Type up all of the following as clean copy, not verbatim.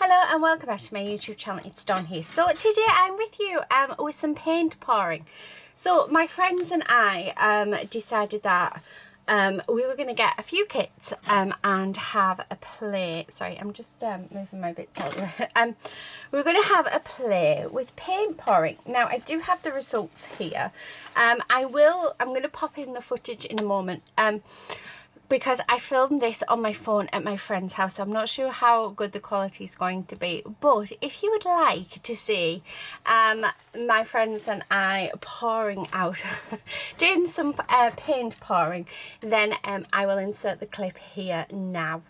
Hello and welcome back to my YouTube channel. It's Dawn here. So today I'm with you with some paint pouring. So my friends and I decided that we were going to get a few kits and have a play. Sorry, I'm just moving my bits out of the way. We're going to have a play with paint pouring. Now I do have the results here. I'm going to pop in the footage in a moment. Because I filmed this on my phone at my friend's house, so I'm not sure how good the quality is going to be. But if you would like to see my friends and I pouring out, doing some paint pouring, then I will insert the clip here now.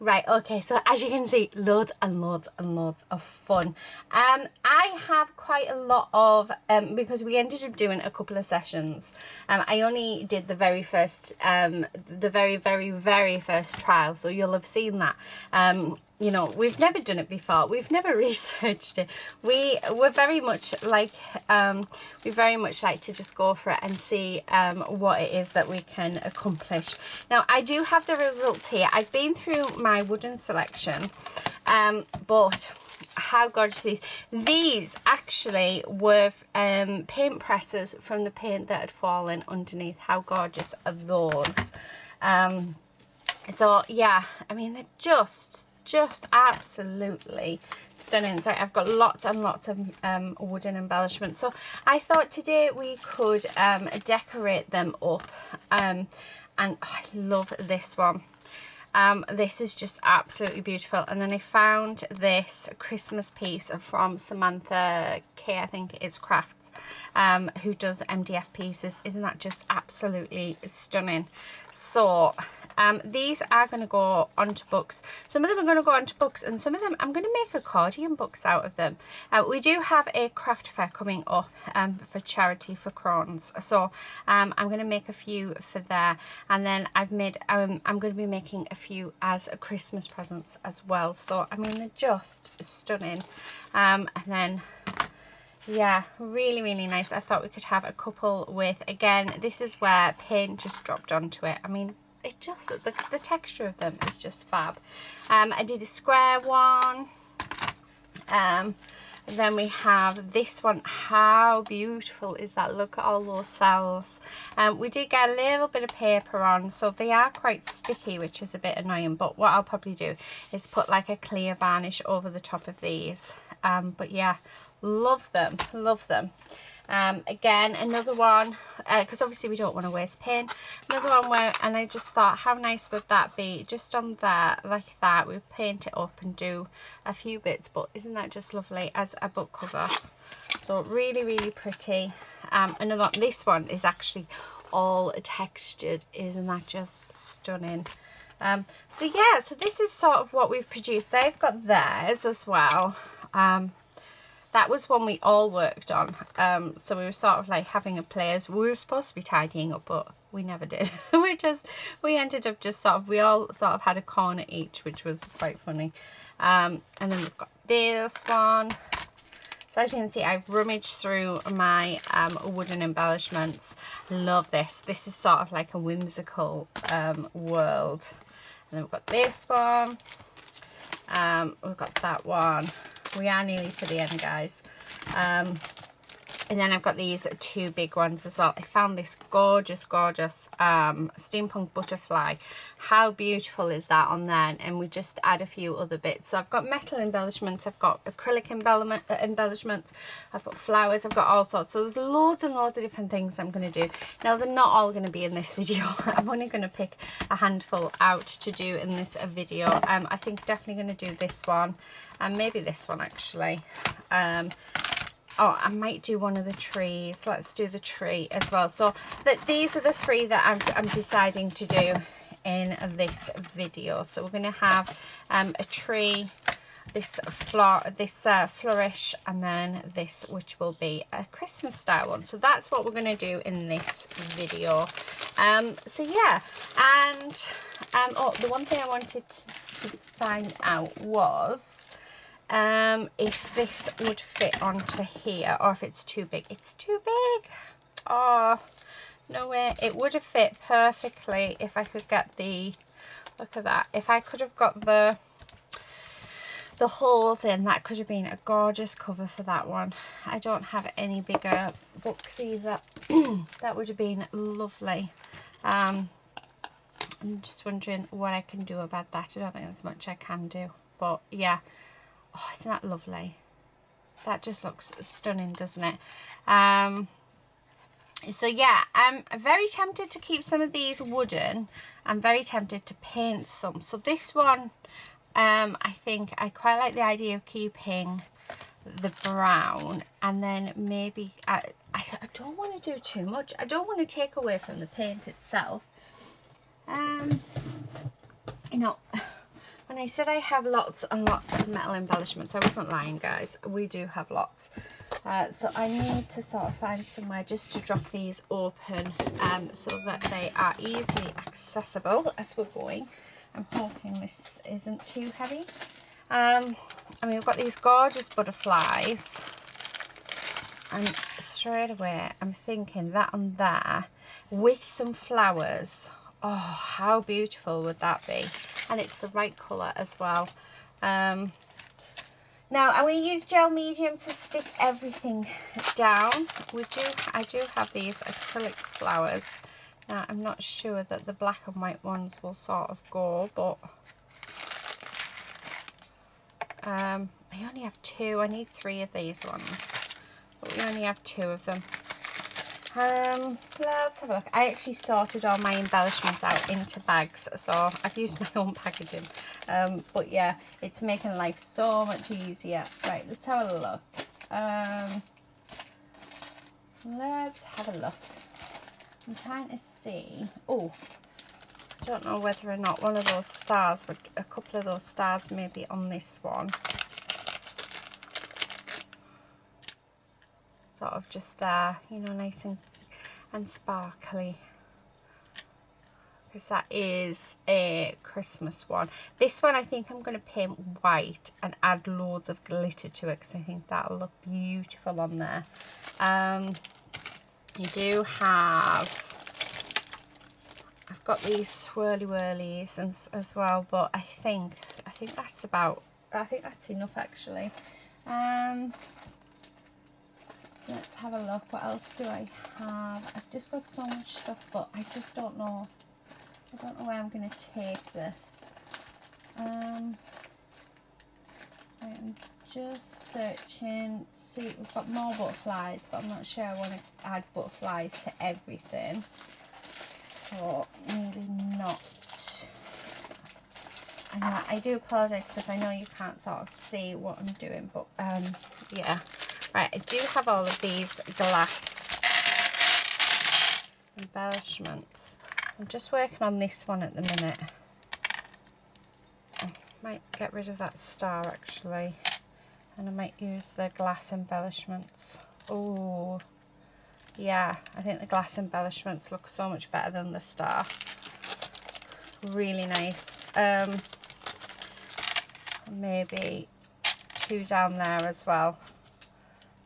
Right, okay, so as you can see, loads and loads and loads of fun. I have quite a lot of, because we ended up doing a couple of sessions. I only did the very first, the very first trial, so you'll have seen that. You know, we've never done it before. We've never researched it. We're very much like, we very much like to just go for it and see what it is that we can accomplish. Now, I do have the results here. I've been through my wooden selection, but how gorgeous these actually were paint presses from the paint that had fallen underneath. How gorgeous are those? So yeah, I mean, they're just absolutely stunning. Sorry, I've got lots and lots of wooden embellishments, so I thought today we could decorate them up. And I love this one. This is just absolutely beautiful. And then I found this Christmas piece from Samantha K, I think it's Crafts, who does MDF pieces. Isn't that just absolutely stunning? So these are going to go onto books. Some of them are going to go onto books, and some of them I'm going to make accordion books out of them. We do have a craft fair coming up for charity for Crohn's, so I'm going to make a few for there, and then I've made I'm going to be making a few as a Christmas presents as well. So I mean, they're just stunning. And then yeah, really nice. I thought we could have a couple with, again, this is where paint just dropped onto it. I mean, it just, the texture of them is just fab. I did a square one. Then we have this one. How beautiful is that? Look at all those cells. We did get a little bit of paper on, so they are quite sticky, which is a bit annoying, but what I'll probably do is put like a clear varnish over the top of these. But yeah, love them, love them. Again, another one, because obviously we don't want to waste paint. Another one where, and I just thought, how nice would that be? Just on there, like that, we paint it up and do a few bits, but isn't that just lovely as a book cover? So really pretty. Another one, this one is actually all textured. Isn't that just stunning? So yeah, so this is sort of what we've produced. They've got theirs as well. That was one we all worked on, so we were sort of like having a play as we were supposed to be tidying up, but we never did. we ended up just sort of, we all sort of had a corner each, which was quite funny. And then we've got this one. So as you can see, I've rummaged through my wooden embellishments. Love this. This is sort of like a whimsical world. And then we've got this one. We've got that one. We are nearly to the end, guys. And then I've got these two big ones as well. I found this gorgeous steampunk butterfly. How beautiful is that on there? And we just add a few other bits. So I've got metal embellishments, I've got acrylic embellishments, I've got flowers, I've got all sorts. So there's loads and loads of different things I'm going to do. Now, they're not all going to be in this video. I'm only going to pick a handful out to do in this video. I think definitely going to do this one, and maybe this one actually. Oh, I might do one of the trees. Let's do the tree as well. So these are the three that I'm deciding to do in this video. So we're going to have a tree, this flourish, and then this, which will be a Christmas style one. So that's what we're going to do in this video. So yeah, and oh, the one thing I wanted to find out was if this would fit onto here, or if it's too big. It's too big. Oh, no way. It would have fit perfectly if I could get the, look at that. If I could have got the holes in, that could have been a gorgeous cover for that one. I don't have any bigger books either. That would have been lovely. I'm just wondering what I can do about that. I don't think there's much I can do, but yeah. Oh, isn't that lovely? That just looks stunning, doesn't it? So yeah, I'm very tempted to keep some of these wooden. I'm very tempted to paint some. So this one, I think I quite like the idea of keeping the brown, and then maybe I don't want to do too much. I don't want to take away from the paint itself. You know, When I said I have lots and lots of metal embellishments, I wasn't lying, guys. We do have lots. So I need to sort of find somewhere just to drop these open so that they are easily accessible as we're going. I'm hoping this isn't too heavy. I mean, we've got these gorgeous butterflies. And straight away, I'm thinking that on there with some flowers. Oh, how beautiful would that be? And it's the right colour as well. Now, I'm going to use gel medium to stick everything down. I do have these acrylic flowers. Now, I'm not sure that the black and white ones will sort of go, but I only have 2. I need 3 of these ones, but we only have 2 of them. Let's have a look. I actually sorted all my embellishments out into bags, so I've used my own packaging. But yeah, it's making life so much easier. Right, let's have a look. Let's have a look. I'm trying to see. Oh, I don't know whether or not one of those stars would, a couple of those stars may be on this one. Sort of just there, you know, nice and sparkly, because that is a Christmas one. This one I think I'm going to paint white and add loads of glitter to it, because I think that'll look beautiful on there. You do have, I've got these swirly whirlies and as well, but I think that's about, I think that's enough actually. Let's have a look. What else do I have? I've just got so much stuff, but I just don't know. I don't know where I'm going to take this. I'm just searching. See, we've got more butterflies, but I'm not sure I want to add butterflies to everything. So maybe not. I do apologise because I know you can't sort of see what I'm doing, but yeah. Right, I do have all of these glass embellishments. I'm just working on this one at the minute. I might get rid of that star actually, and I might use the glass embellishments. Oh, yeah, I think the glass embellishments look so much better than the star. Really nice. Maybe 2 down there as well.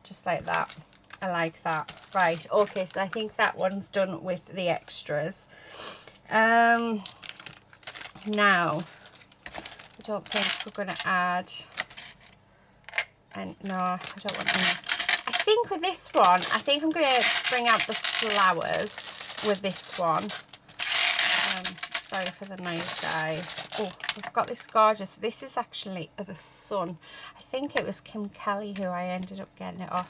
Just like that. I like that. Right, okay, so I think that one's done with the extras. Now, I don't think we're going to add, and no, I don't want any. I think with this one, I think I'm going to bring out the flowers with this one. Sorry for the noise, guys. Oh, we've got this gorgeous, this is actually of a sun. I think it was Kim Kelly who I ended up getting it off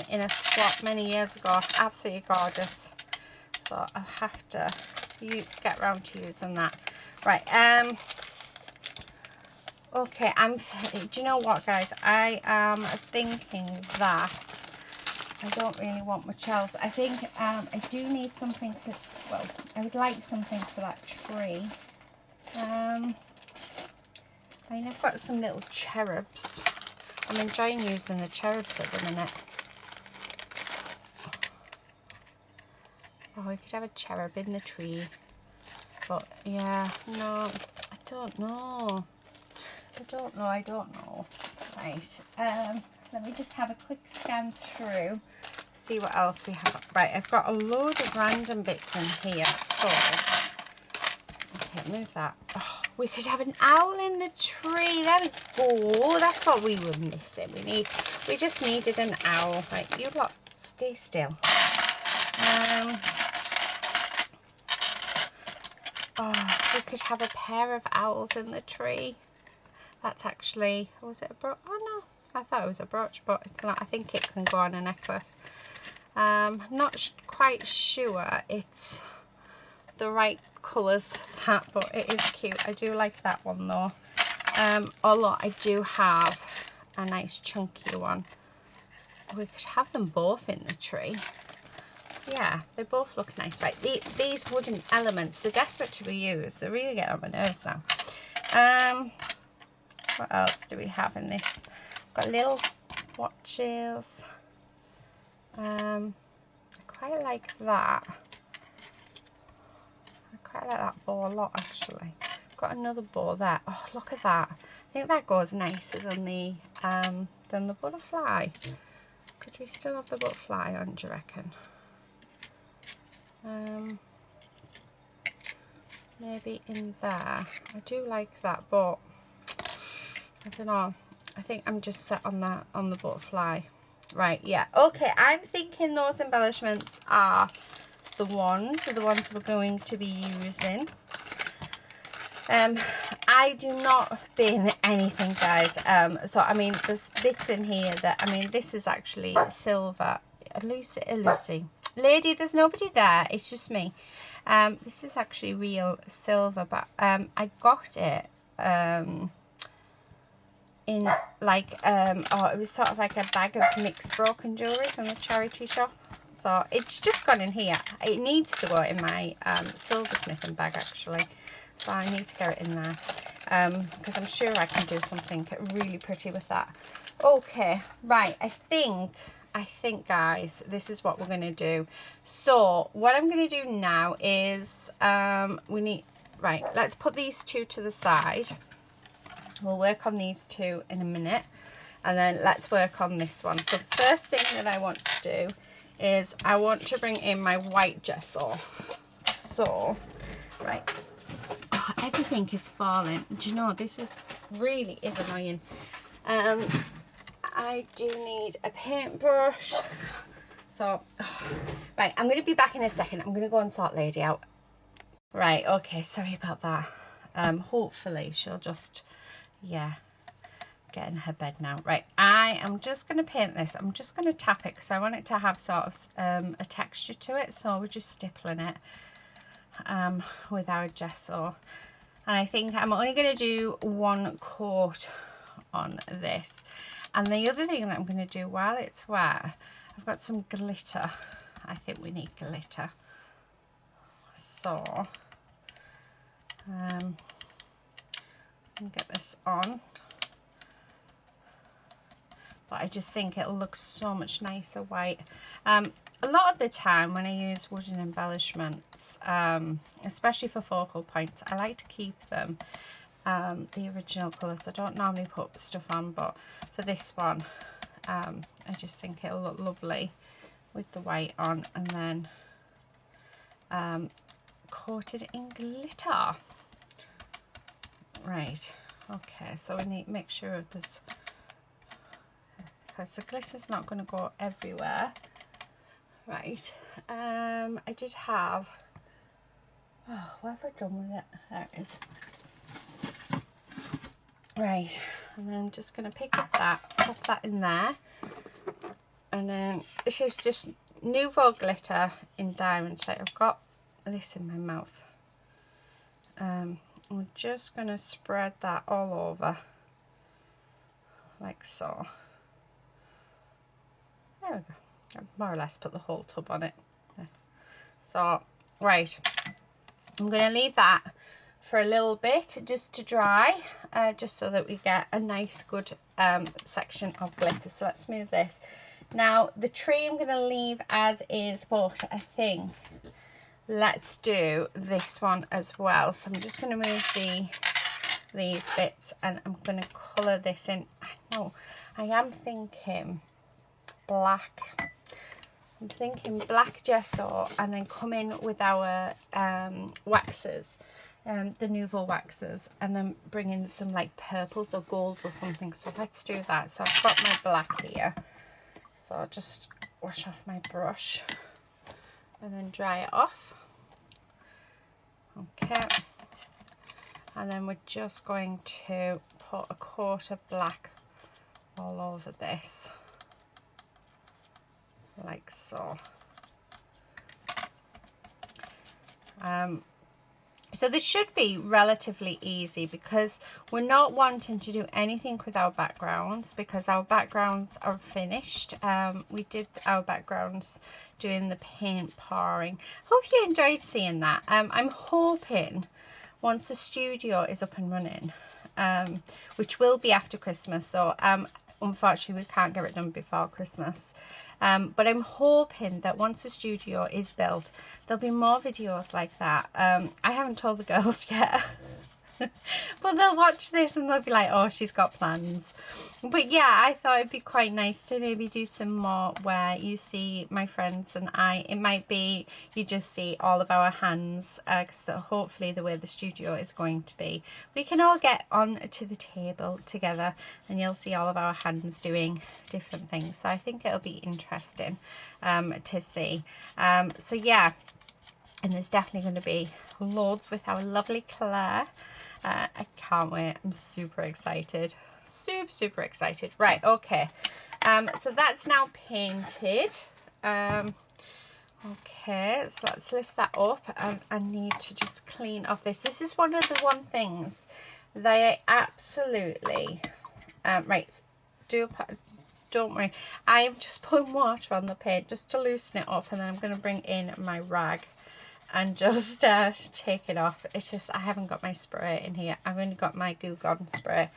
in a swap many years ago. Absolutely gorgeous. So I'll have to get around to using that. Right, okay, do you know what, guys? I am thinking that I don't really want much else. I think I do need something to, well, I would like something for that tree. I mean, I've got some little cherubs. I'm enjoying using the cherubs at the minute. Oh, we could have a cherub in the tree. But, yeah, no, I don't know. I don't know. Right, let me just have a quick scan through, see what else we have. Right, I've got a load of random bits in here, so, okay, move that. Oh, we could have an owl in the tree. There we go. That's what we were missing. We just needed an owl. Right, you lot, stay still. Oh, we could have a pair of owls in the tree. That's actually, was it a brooch? Oh no, I thought it was a brooch, but it's not. I think it can go on a necklace. Not quite sure it's the right colours for that, but it is cute. I do like that one though. Although I do have a nice chunky one. We could have them both in the tree. Yeah, they both look nice. Right, these wooden elements, they're desperate to be used. They're really getting on my nerves now. What else do we have in this? Got little watches. I quite like that. I quite like that bow a lot, actually. Got another bow there. Oh, look at that. I think that goes nicer than the butterfly. Could we still have the butterfly on, do you reckon? Maybe in there. I do like that, but I don't know. I think I'm just set on that, on the butterfly. Right, yeah. Okay, I'm thinking those embellishments are the ones we're going to be using. I do not bin anything, guys. So I mean, there's bits in here that, I mean, this is actually silver. Lucy. Lady, there's nobody there. It's just me. This is actually real silver, but I got it in like oh, it was sort of like a bag of mixed broken jewellery from a charity shop. So it's just gone in here. It needs to go in my silversmithing bag, actually. So I need to get it in there because I'm sure I can do something really pretty with that. Okay, right. I think guys, this is what we're going to do. So what I'm going to do now is let's put these two to the side. We'll work on these two in a minute, and then let's work on this one. So the first thing that I want to do is I want to bring in my white gesso. So, right. Oh, everything is falling. Do you know, this really is annoying. I do need a paintbrush. So, right, I'm going to be back in a second. I'm going to go and sort Lady out. Right, okay, sorry about that. Hopefully she'll just, yeah, get in her bed now. Right, I am just going to paint this. I'm just going to tap it because I want it to have sort of a texture to it. So we're just stippling it with our gesso. And I think I'm only going to do one coat on this. And the other thing that I'm going to do while it's wet, I've got some glitter. I think we need glitter. So, get this on. But I just think it'll look so much nicer white. A lot of the time when I use wooden embellishments, especially for focal points, I like to keep them the original colours. I don't normally put stuff on, but for this one, I just think it'll look lovely with the white on, and then coated in glitter. Right, okay, so we need to make sure there's, because the glitter's not going to go everywhere. Right, I did have, oh, what have I done with it? There it is. Right, and then I'm just going to pick up that, pop that in there, and then this is just Nouveau glitter in diamond shape. I've got this in my mouth. I'm just going to spread that all over, like so. There we go. I more or less put the whole tub on it. So, right, I'm going to leave that for a little bit just to dry, just so that we get a nice good section of glitter. So let's move this. Now the tree I'm going to leave as is, but I think let's do this one as well. So I'm just going to move these bits, and I'm going to colour this in. I am thinking black. I'm thinking black gesso, and then come in with our waxes, the Nouveau waxes, and then bring in some like purples or golds or something. So let's do that. So I've got my black here, so I'll just wash off my brush and then dry it off. Okay, and then we're just going to put a coat of black all over this, like so. So this should be relatively easy because we're not wanting to do anything with our backgrounds, because our backgrounds are finished. We did our backgrounds doing the paint pouring. Hope you enjoyed seeing that. I'm hoping once the studio is up and running, which will be after Christmas, so unfortunately we can't get it done before Christmas, but I'm hoping that once the studio is built, there'll be more videos like that. I haven't told the girls yet. But they'll watch this and they'll be like, oh, she's got plans. But yeah, I thought it'd be quite nice to maybe do some more where you see my friends and I. It might be you just see all of our hands, because hopefully the way the studio is going to be, we can all get on to the table together and you'll see all of our hands doing different things. So I think it'll be interesting to see. So yeah, and there's definitely going to be loads with our lovely Claire. I can't wait. I'm super excited. Super excited. Right, okay. So that's now painted. Okay, so let's lift that up. I need to just clean off this. This is one of the things that I absolutely... right, don't worry. I'm just putting water on the paint just to loosen it up, and then I'm going to bring in my rag and just take it off. It's just, I haven't got my spray in here. I've only got my Goo Gone spray.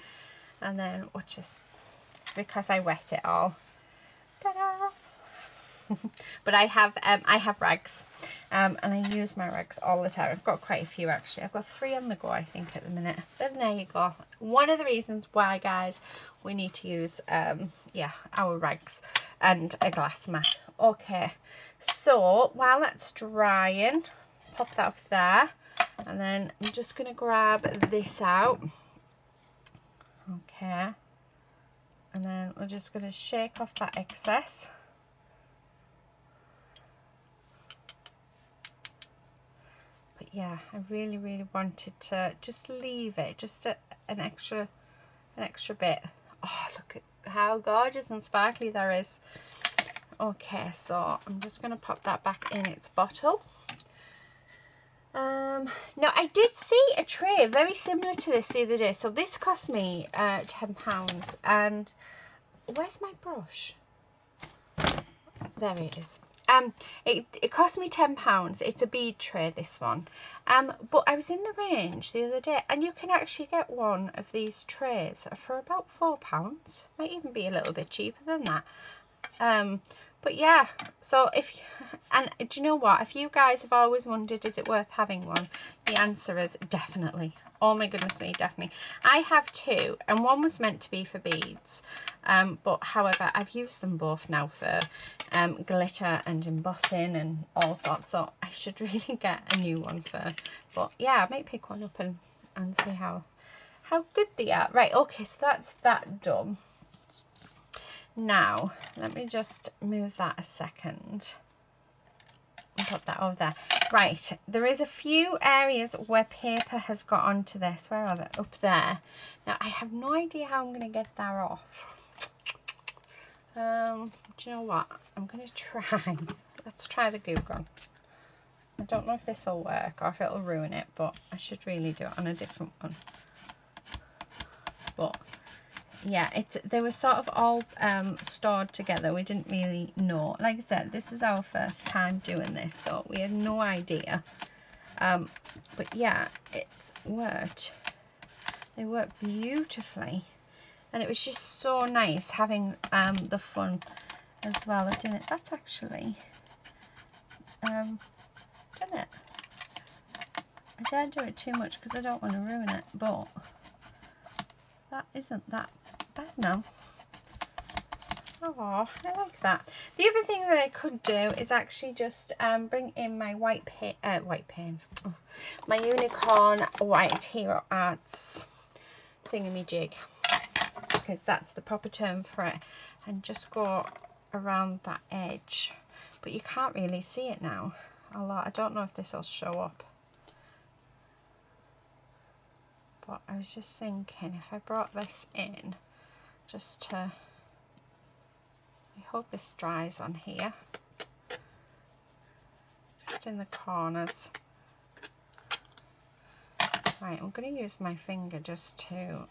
And then watch this, because I wet it all. Ta-da! But I have rags, and I use my rags all the time. I've got quite a few actually. I've got 3 on the go, I think, at the minute. But there you go. One of the reasons why, guys, we need to use yeah, our rags and a glass mat. Okay, so while that's drying, pop that up there, and then I'm just gonna grab this out. Okay, and then we're just gonna shake off that excess. But yeah, I really wanted to just leave it just an extra bit. Oh, look at how gorgeous and sparkly there is. Okay, so I'm just going to pop that back in its bottle. Now I did see a tray very similar to this the other day. So this cost me £10, and where's my brush? There it is. It cost me £10. It's a bead tray, this one. But I was in the range the other day, and you can actually get one of these trays for about £4. Might even be a little bit cheaper than that. But yeah, so and do you know what? If you guys have always wondered, is it worth having one? The answer is definitely. Oh my goodness me, definitely. I have 2, and one was meant to be for beads. But however, I've used them both now for glitter and embossing and all sorts. So I should really get a new one but yeah, I might pick one up and see how good they are. Right, okay, so that's that done. Now, let me just move that a second and put that over there. Right, there is a few areas where paper has got onto this. Where are they? Up there. Now, I have no idea how I'm going to get that off. Do you know what? I'm going to try. Let's try the Goo Gone. I don't know if this will work or if it'll ruin it, but I should really do it on a different one. But yeah, they were sort of all stored together. We didn't really know. Like I said, this is our first time doing this, so we had no idea. But yeah, it's worked. They work beautifully, and it was just so nice having the fun as well of doing it. That's actually done it. I don't do it too much because I don't want to ruin it, but that isn't that bad now. Oh, I like that. The other thing that I could do is actually just bring in my white paint, my Unicorn White Hero Arts thingamajig, because that's the proper term for it, and just go around that edge. But you can't really see it now a lot. I don't know if this will show up. But I was just thinking, if I brought this in, just to, I hope this dries on here, just in the corners. Right, I'm going to use my finger just to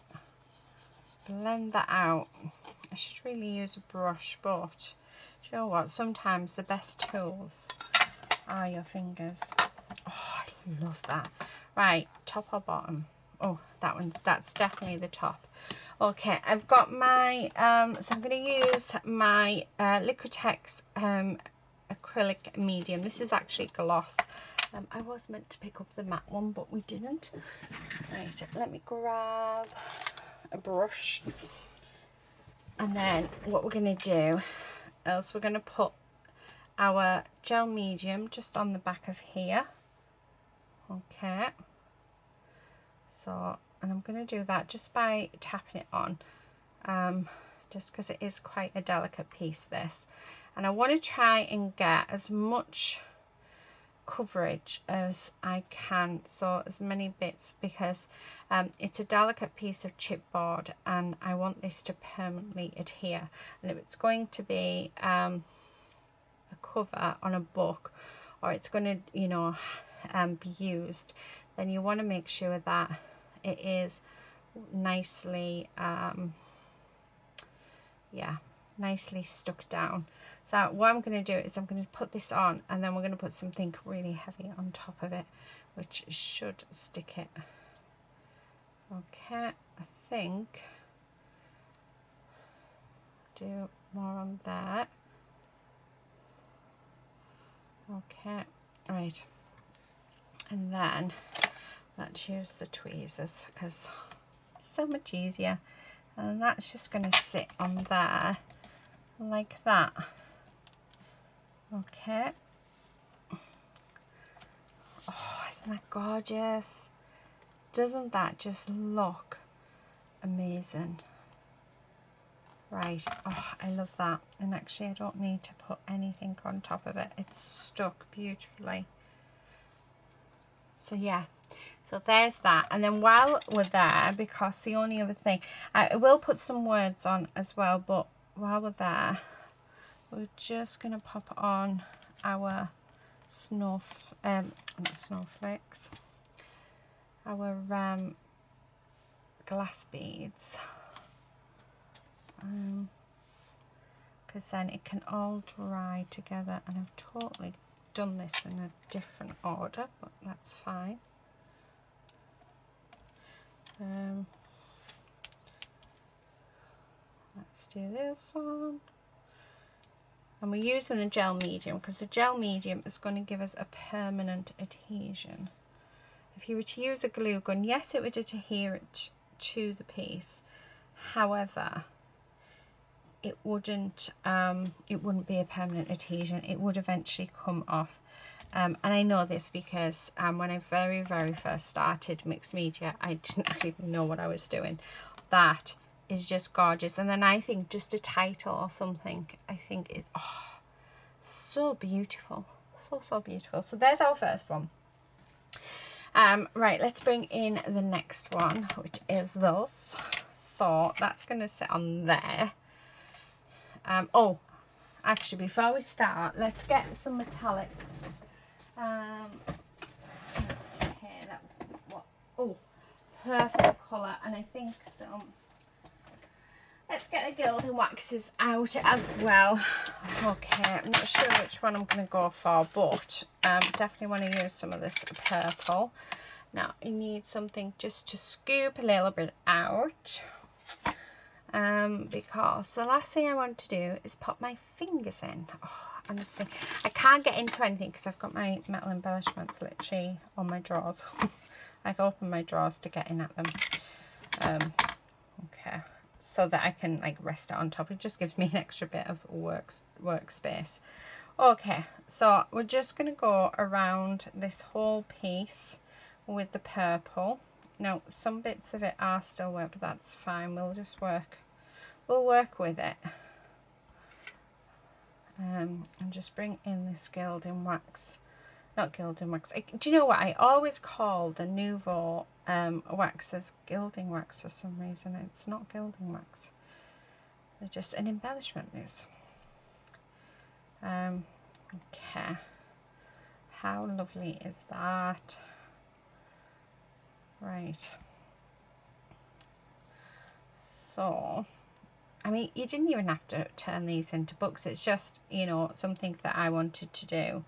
blend that out. I should really use a brush, but do you know what? Sometimes the best tools are your fingers. Oh, I love that. Right, top or bottom? Oh, that one, that's definitely the top. Okay, I've got my, so I'm going to use my Liquitex acrylic medium. This is actually gloss. I was meant to pick up the matte one, but we didn't. Right, let me grab a brush. And then what we're going to do is we're going to put our gel medium just on the back of here. Okay. So, and I'm going to do that just by tapping it on. Just because it is quite a delicate piece, this. And I want to try and get as much coverage as I can, so as many bits, because it's a delicate piece of chipboard and I want this to permanently adhere. And if it's going to be a cover on a book, or it's going to, you know, be used, then you want to make sure that it is nicely nicely stuck down. So what I'm going to do is I'm going to put this on, and then we're going to put something really heavy on top of it, which should stick it. Okay, I think do more on there. Okay, right, and then let's use the tweezers because it's so much easier, and that's just going to sit on there like that. Okay. Oh, isn't that gorgeous? Doesn't that just look amazing? Right. Oh, I love that. And actually I don't need to put anything on top of it. It's stuck beautifully. So yeah. So there's that. And then while we're there, because the only other thing, I will put some words on as well, but while we're there, we're just going to pop on our not snowflakes, our glass beads, because then it can all dry together. And I've totally done this in a different order, but that's fine. Let's do this one. And we're using the gel medium because the gel medium is going to give us a permanent adhesion. If you were to use a glue gun, yes, it would adhere it to the piece. However, it wouldn't be a permanent adhesion. It would eventually come off. And I know this because when I very first started mixed media, I didn't even know what I was doing. That is just gorgeous. And then I think just a title or something, I think it's so beautiful. So beautiful. So there's our first one. Right, let's bring in the next one, which is this. So that's going to sit on there. Oh, actually, before we start, let's get some metallics. Okay, perfect colour, and I think some. Let's get the gilding waxes out as well. Okay, I'm not sure which one I'm going to go for, but definitely want to use some of this purple. Now, I need something just to scoop a little bit out, because the last thing I want to do is pop my fingers in. Oh, honestly, I can't get into anything because I've got my metal embellishments literally on my drawers. I've opened my drawers to get in at them. Okay. So that I can like rest it on top. It just gives me an extra bit of workspace. Okay, so we're just going to go around this whole piece with the purple. Now some bits of it are still wet, but that's fine. We'll work with it. And just bring in this gilding wax. Not gilding wax. Do you know what? I always call the Nouveau wax as gilding wax for some reason. It's not gilding wax. They're just an embellishment mousse. Okay. How lovely is that? Right. So, I mean, you didn't even have to turn these into books. It's just, you know, something that I wanted to do.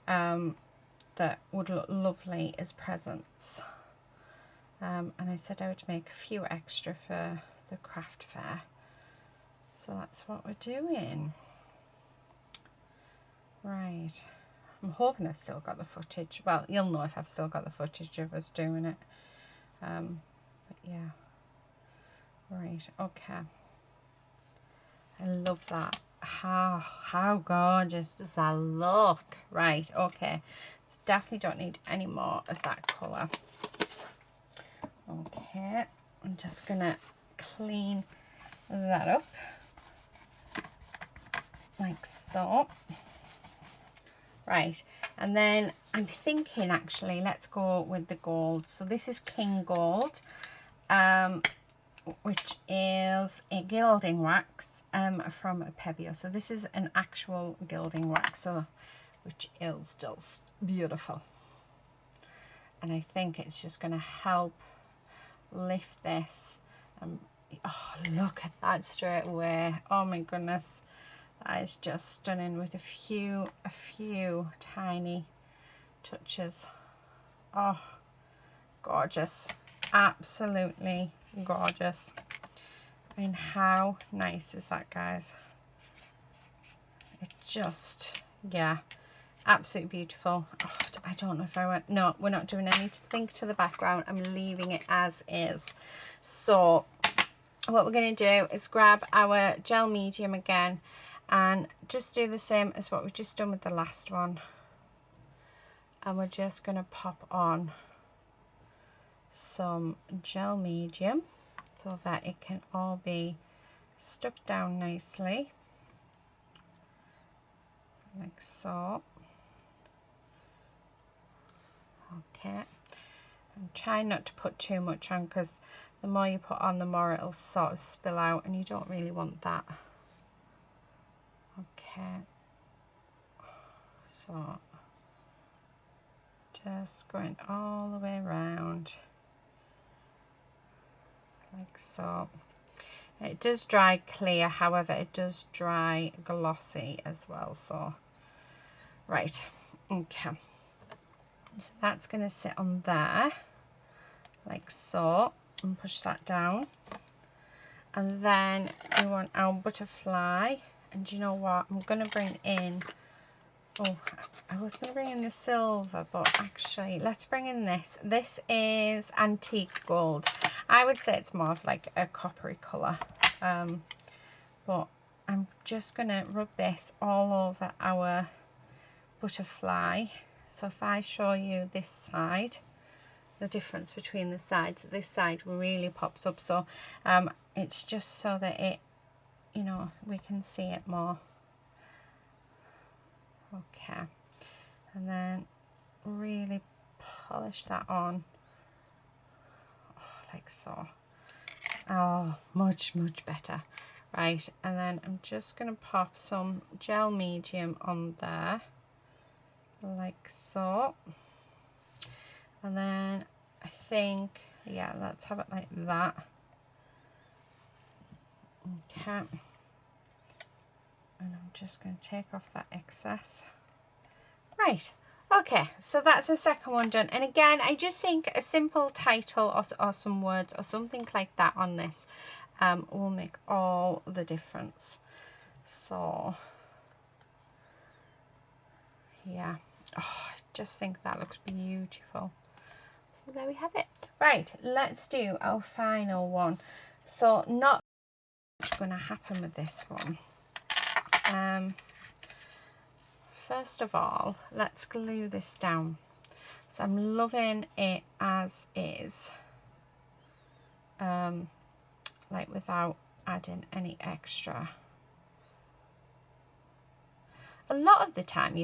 That would look lovely as presents. and I said I would make a few extra for the craft fair. So that's what we're doing. Right, I'm hoping I've still got the footage. Well, you'll know if I've still got the footage of us doing it. But yeah, right, okay. I love that. How gorgeous does that look? Right, okay. So definitely don't need any more of that colour. Okay, I'm just gonna clean that up like so. Right, and then I'm thinking actually let's go with the gold. So this is King Gold, which is a gilding wax from Pebeo. So this is an actual gilding wax, so which is just beautiful. And I think it's just going to help lift this. Oh, look at that straight away. Oh my goodness. That is just stunning with a few tiny touches. Oh, gorgeous. Absolutely gorgeous. I mean, how nice is that, guys? It just, yeah, absolutely beautiful. Oh, I don't know if I went, no, we're not doing anything to the background. I'm leaving it as is. So what we're going to do is grab our gel medium again and just do the same as what we've just done with the last one. And we're just going to pop on some gel medium so that it can all be stuck down nicely, like so. Okay, I'm trying not to put too much on because the more you put on, the more it'll sort of spill out, and you don't really want that. Okay, so just going all the way around like so. It does dry clear, however it does dry glossy as well. So right, okay, so that's going to sit on there like so, and push that down. And then we want our butterfly, and do you know what, I'm going to bring in, oh, I was going to bring in the silver, but actually let's bring in this. This is antique gold. I would say it's more of like a coppery colour, but I'm just going to rub this all over our butterfly. So if I show you this side, the difference between the sides, this side really pops up, so it's just so that it, you know, we can see it more. Okay, and then really polish that on, oh, like so. Oh, much better. Right, and then I'm just going to pop some gel medium on there like so. And then I think, yeah, let's have it like that. Okay, and I'm just going to take off that excess. Right, okay, so that's the second one done. And again, I just think a simple title or some words or something like that on this will make all the difference. So yeah, oh, I just think that looks beautiful. So there we have it. Right, let's do our final one. So not much going to happen with this one. First of all, let's glue this down. So I'm loving it as is, like without adding any extra. A lot of the time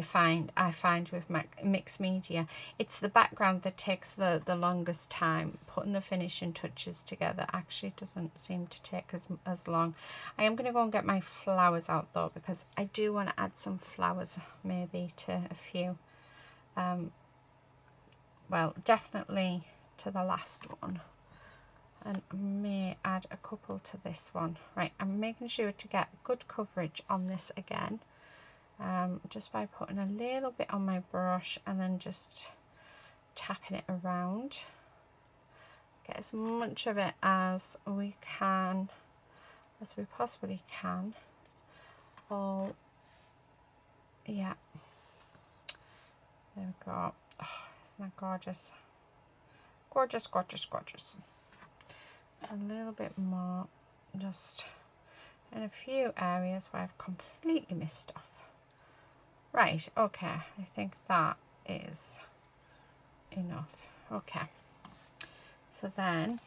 I find with mixed media, it's the background that takes the longest time. Putting the finishing touches together actually doesn't seem to take as long. I am going to go and get my flowers out though, because I do want to add some flowers maybe to a few. Well, definitely to the last one. And I may add a couple to this one. Right, I'm making sure to get good coverage on this again. Just by putting a little bit on my brush and then just tapping it around get as much of it as we can, as we possibly can. Oh, yeah. There we go. Oh, isn't that gorgeous? Gorgeous, gorgeous, gorgeous. A little bit more, just in a few areas where I've completely missed off. Right, okay, I think that is enough. Okay, so then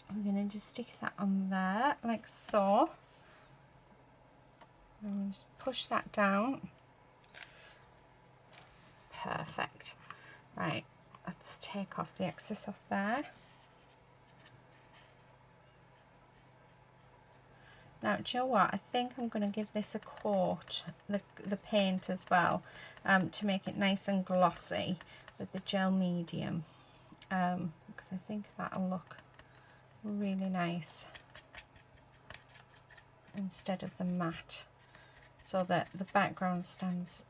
I'm going to just stick that on there like so. And just push that down. Perfect. Right, let's take off the excess off there. Now, do you know what? I think I'm going to give this a coat, the paint as well, to make it nice and glossy with the gel medium, because I think that'll look really nice instead of the matte, so that the background stands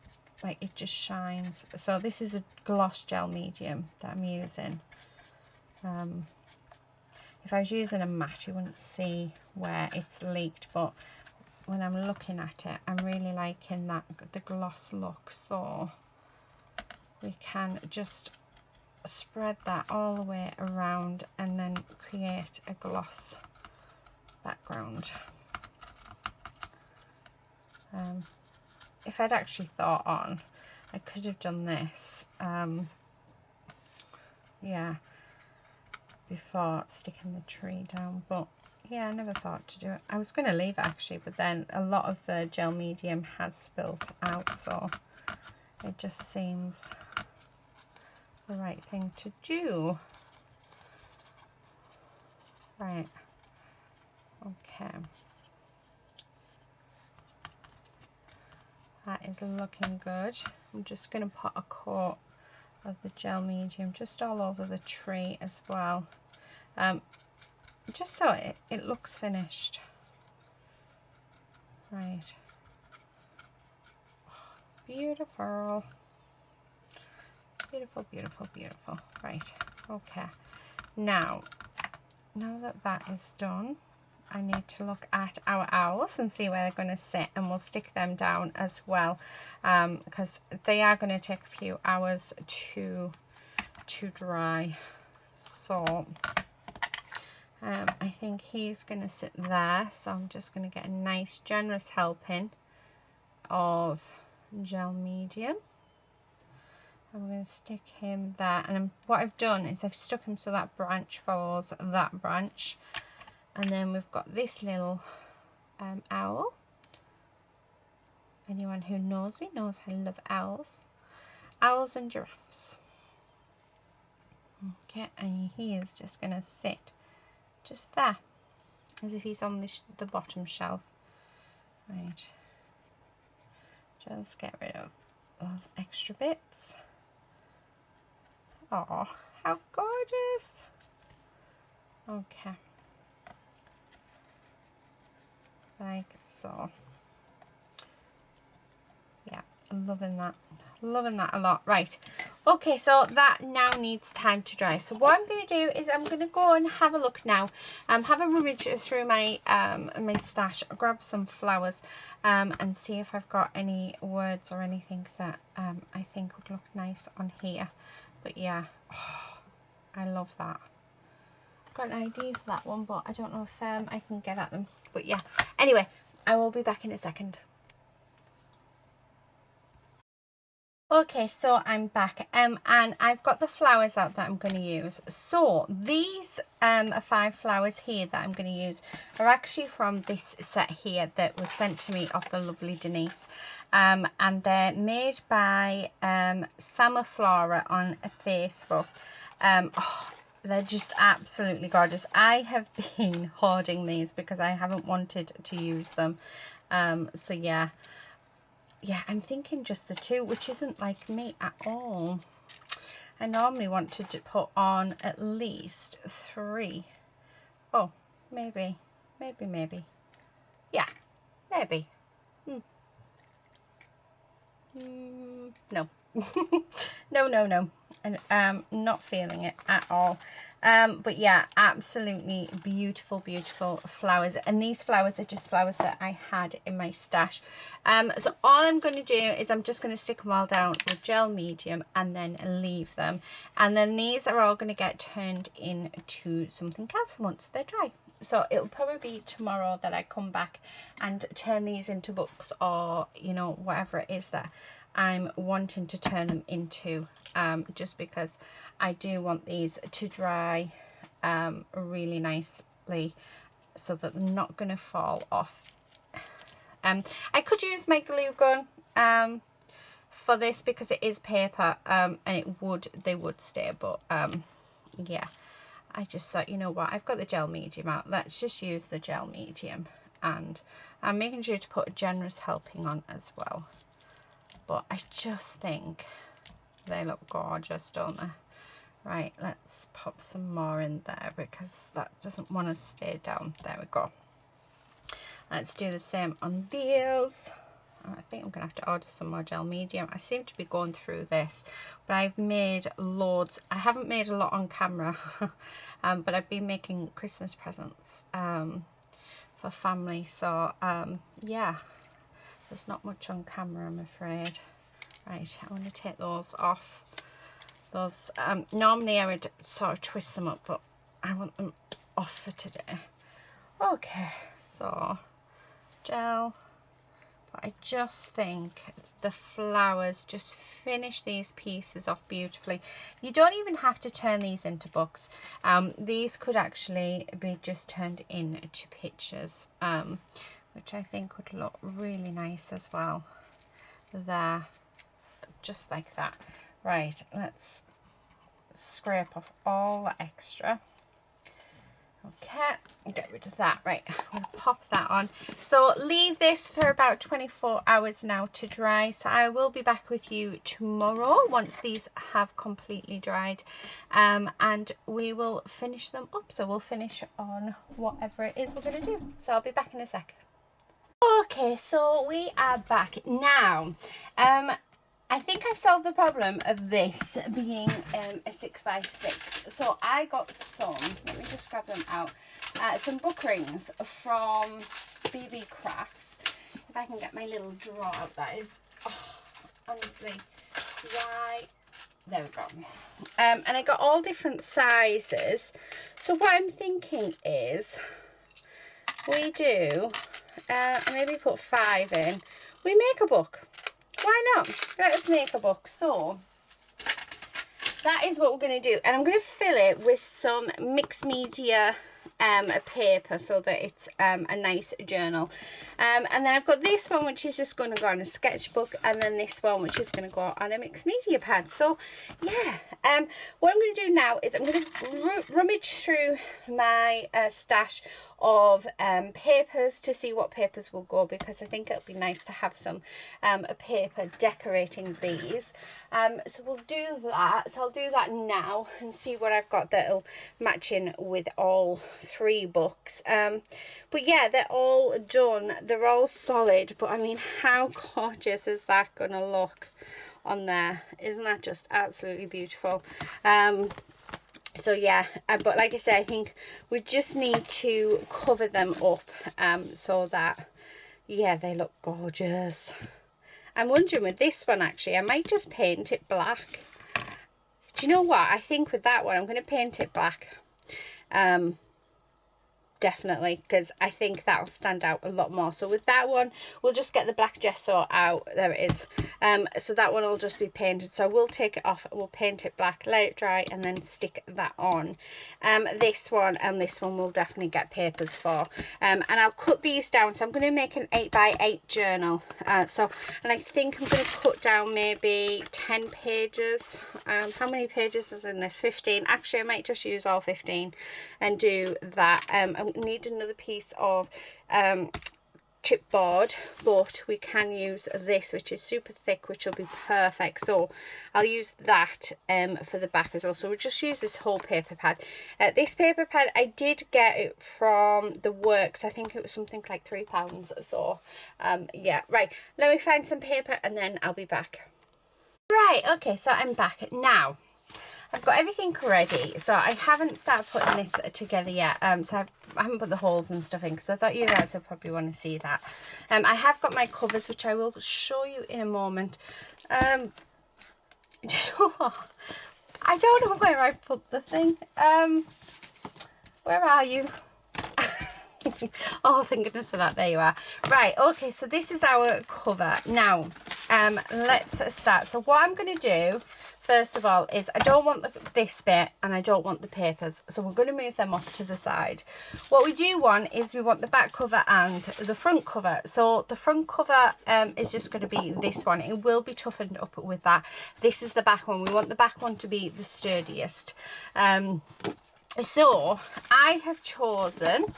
like it just shines. So this is a gloss gel medium that I'm using. If I was using a matte, you wouldn't see where it's leaked, but when I'm looking at it, I'm really liking that, the gloss look. So we can just spread that all the way around and then create a gloss background. If I'd actually thought on, I could have done this, yeah, before sticking the tree down, but yeah, I never thought to do it. I was going to leave it actually, but then a lot of the gel medium has spilled out, so it just seems the right thing to do. Right, okay, that is looking good. I'm just going to put a coat of the gel medium just all over the tree as well, just so it looks finished. Right, beautiful, beautiful, beautiful, beautiful. Right, okay, now that that is done, I need to look at our owls and see where they're going to sit, and we'll stick them down as well, because they are going to take a few hours to dry. So I think he's going to sit there, so I'm just going to get a nice generous helping of gel medium. I'm going to stick him there, and what I've done is I've stuck him so that branch follows that branch. And then we've got this little owl. Anyone who knows me knows I love owls. Owls and giraffes. Okay, and he is just going to sit just there, as if he's on the bottom shelf. Right. Just get rid of those extra bits. Oh, how gorgeous. Okay. Like so. Yeah, loving that a lot. Right, okay, so that now needs time to dry. So what I'm going to do is I'm going to go and have a look now, have a rummage through my my stash, grab some flowers, and see if I've got any words or anything that I think would look nice on here. But yeah, oh, I love that. Got an idea for that one, but I don't know if I can get at them. But yeah, anyway, I will be back in a second. Okay, so I'm back, and I've got the flowers out that I'm going to use. So these 5 flowers here that I'm going to use are actually from this set here that was sent to me off the lovely Denise, and they're made by Summer Flora on Facebook. Oh, they're just absolutely gorgeous. I have been hoarding these because I haven't wanted to use them, so yeah, I'm thinking just the 2, which isn't like me at all. I normally want to put on at least 3. Oh, maybe. Yeah, maybe. No. No, no, no. And not feeling it at all. But yeah, absolutely beautiful, beautiful flowers. And these flowers are just flowers that I had in my stash. So all I'm going to do is I'm just going to stick them all down with gel medium and then leave them. And then these are all going to get turned into something else once they're dry. So it'll probably be tomorrow that I come back and turn these into books, or, you know, whatever it is that I'm wanting to turn them into, just because I do want these to dry really nicely so that they're not going to fall off. I could use my glue gun for this because it is paper, and they would stay, but yeah, I just thought, you know what, I've got the gel medium out, let's just use the gel medium. And I'm making sure to put a generous helping on as well. But I just think they look gorgeous, don't they? Right, let's pop some more in there because that doesn't want to stay down. There we go. Let's do the same on these. I think I'm going to have to order some more gel medium. I seem to be going through this, but I've made loads. I haven't made a lot on camera, but I've been making Christmas presents for family. So, yeah, there's not much on camera, I'm afraid. Right, I want to take those off. Those, normally I would sort of twist them up, but I want them off for today. Okay, so gel. I just think the flowers just finish these pieces off beautifully. You don't even have to turn these into books. These could actually be just turned into pictures, which I think would look really nice as well. There, just like that. Right, let's scrape off all the extra. Okay, get rid of that. Right, I'm going to pop that on. So leave this for about 24 hours now to dry. So I will be back with you tomorrow once these have completely dried, and we will finish them up. So we'll finish on whatever it is we're going to do. So I'll be back in a sec. Okay, so we are back now. I think I've solved the problem of this being a 6x6. So I got some, let me just grab them out, some book rings from BB Crafts. If I can get my little drawer out, that is, oh, honestly, why, there we go. And I got all different sizes. So what I'm thinking is, we do, maybe put 5 in, we make a book. Why not? Let us make a book. So that is what we're going to do, and I'm going to fill it with some mixed media paper so that it's a nice journal, and then I've got this one which is just going to go on a sketchbook, and then this one which is going to go on a mixed media pad. So yeah, what I'm going to do now is I'm going to rummage through my stash of papers to see what papers will go, because I think it'll be nice to have some paper decorating these. So we'll do that. So I'll do that now and see what I've got that'll match in with all 3 books. But yeah, they're all done. They're all solid. But I mean, how gorgeous is that going to look on there? Isn't that just absolutely beautiful? So yeah, but like I said, I think we just need to cover them up so that, yeah, they look gorgeous. I'm wondering with this one, actually, I might just paint it black. Do you know what? I think with that one, I'm going to paint it black. Definitely, because I think that'll stand out a lot more. So with that one, we'll just get the black gesso out. There it is. So that one will just be painted. So we'll take it off, we'll paint it black, let it dry, and then stick that on. This one and this one will definitely get papers for. And I'll cut these down. So I'm going to make an 8x8 journal. And I think I'm going to cut down maybe 10 pages. How many pages is in this? 15. Actually, I might just use all 15 and do that. I need another piece of chipboard, but we can use this, which is super thick, which will be perfect. So I'll use that for the back as well. So we'll just use this whole paper pad. This paper pad, I did get it from the Works. I think it was something like £3. So yeah, right, let me find some paper and then I'll be back. Right, okay, so I'm back now. I've got everything ready, so I haven't started putting this together yet. So I haven't put the holes and stuff in because I thought you guys would probably want to see that. I have got my covers, which I will show you in a moment. I don't know where I put the thing. Where are you? Oh, thank goodness for that. There you are. Right, okay, so this is our cover. Now, let's start. So what I'm going to do, first of all, is I don't want this bit and I don't want the papers. So we're going to move them off to the side. What we do want is we want the back cover and the front cover. So the front cover is just going to be this one. It will be toughened up with that. This is the back one. We want the back one to be the sturdiest. So I have chosen